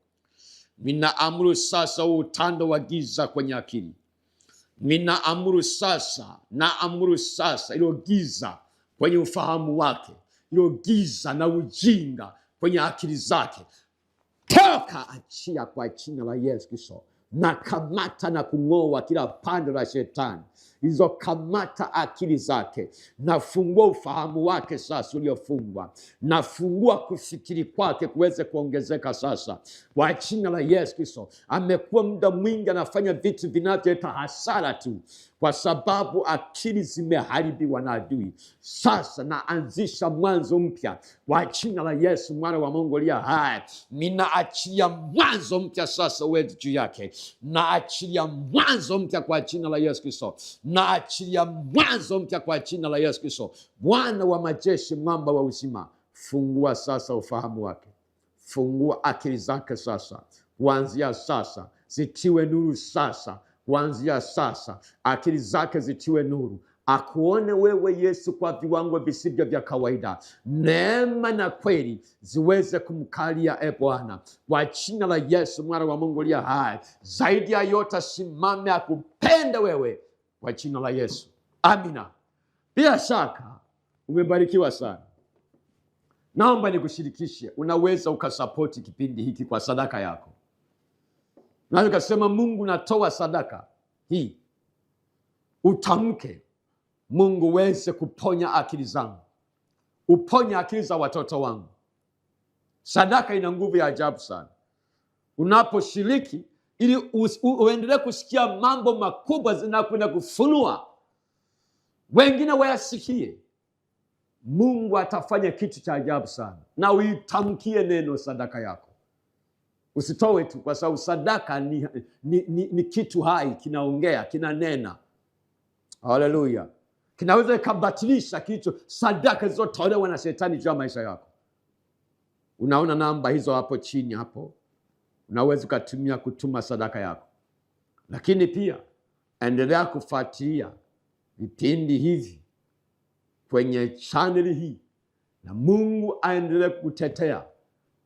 Ninaamuru sasa utando wa giza kwenye akili, ninaamuru sasa ilo giza kwenye ufahamu wake, ilo giza na ujinga kwenye akili zake, toka, achia kwa jina la Yesu Kristo. Na kamata na kung'oa kila pande la shetani, hizo kamata akili zake, nafungua ufahamu wake sasa uliofungwa, nafungua kufikiri kwake kuweze kuongezeka sasa kwa jina la Yesu Kristo. Amekuwa muda mwingi anafanya vitu vinavyoleta hasara tu, kwa sababu akili zimeharibiwa na adui. Sasa naanzisha mwanzo mpya kwa jina la Yesu mwana wa Mungu aliye hai. Ninaachilia mwanzo mpya sasa uwe juu yake, naachilia mwanzo mpya kwa jina la Yesu Kristo, naachilia mwanzo mpya kwa jina la Yesu Kristo. Bwana wa majeshi, mwamba wa uzima, fungua sasa ufahamu wake, fungua akili zake sasa, kuanzia sasa zitiwe nuru sasa, kuanzia sasa akili zake zitiwe nuru, akuone wewe Yesu kwa viwango visivyo vya kawaida. Neema na kweli ziweze kumkalia Bwana, kwa jina la Yesu mwana wa Mungu aliye hai. Zaidi ya yote, simame akupende wewe kwa jina la Yesu. Amina. Bila shaka umebarikiwa sana. Naomba nikushirikishe, unaweza ukasapoti kipindi hiki kwa sadaka yako. Na ukasema, Mungu, natoa sadaka hii. Utamke, Mungu weze kuponya akili zangu, uponya akili za watoto wangu. Sadaka ina nguvu ya ajabu sana. Unaposhiriki, ili uendelee kusikia mambo makubwa zinakwenda kufunua, wengine wayasikie, Mungu atafanya kitu cha ajabu sana. Na uitamkie neno sadaka yako. Usitoe tu, kwa sababu sadaka ni kitu hai, kinaongea, kinanena. Haleluya. Kinaweza ikabatilisha kitu sadaka zilizotolewa na shetani juu ya maisha yako. Unaona namba hizo hapo chini hapo, unaweza ukatumia kutuma sadaka yako. Lakini pia endelea kufuatilia vipindi hivi kwenye channel hii, na Mungu aendelee kukutetea.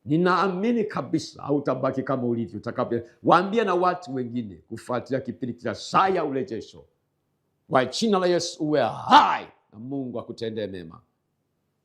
Ninaamini kabisa hautabaki kama ulivyo. Utakapowaambia na watu wengine kufuatilia kipindi cha Saa ya Urejesho. Kwa jina la Yesu uwe hai, na Mungu akutendee mema.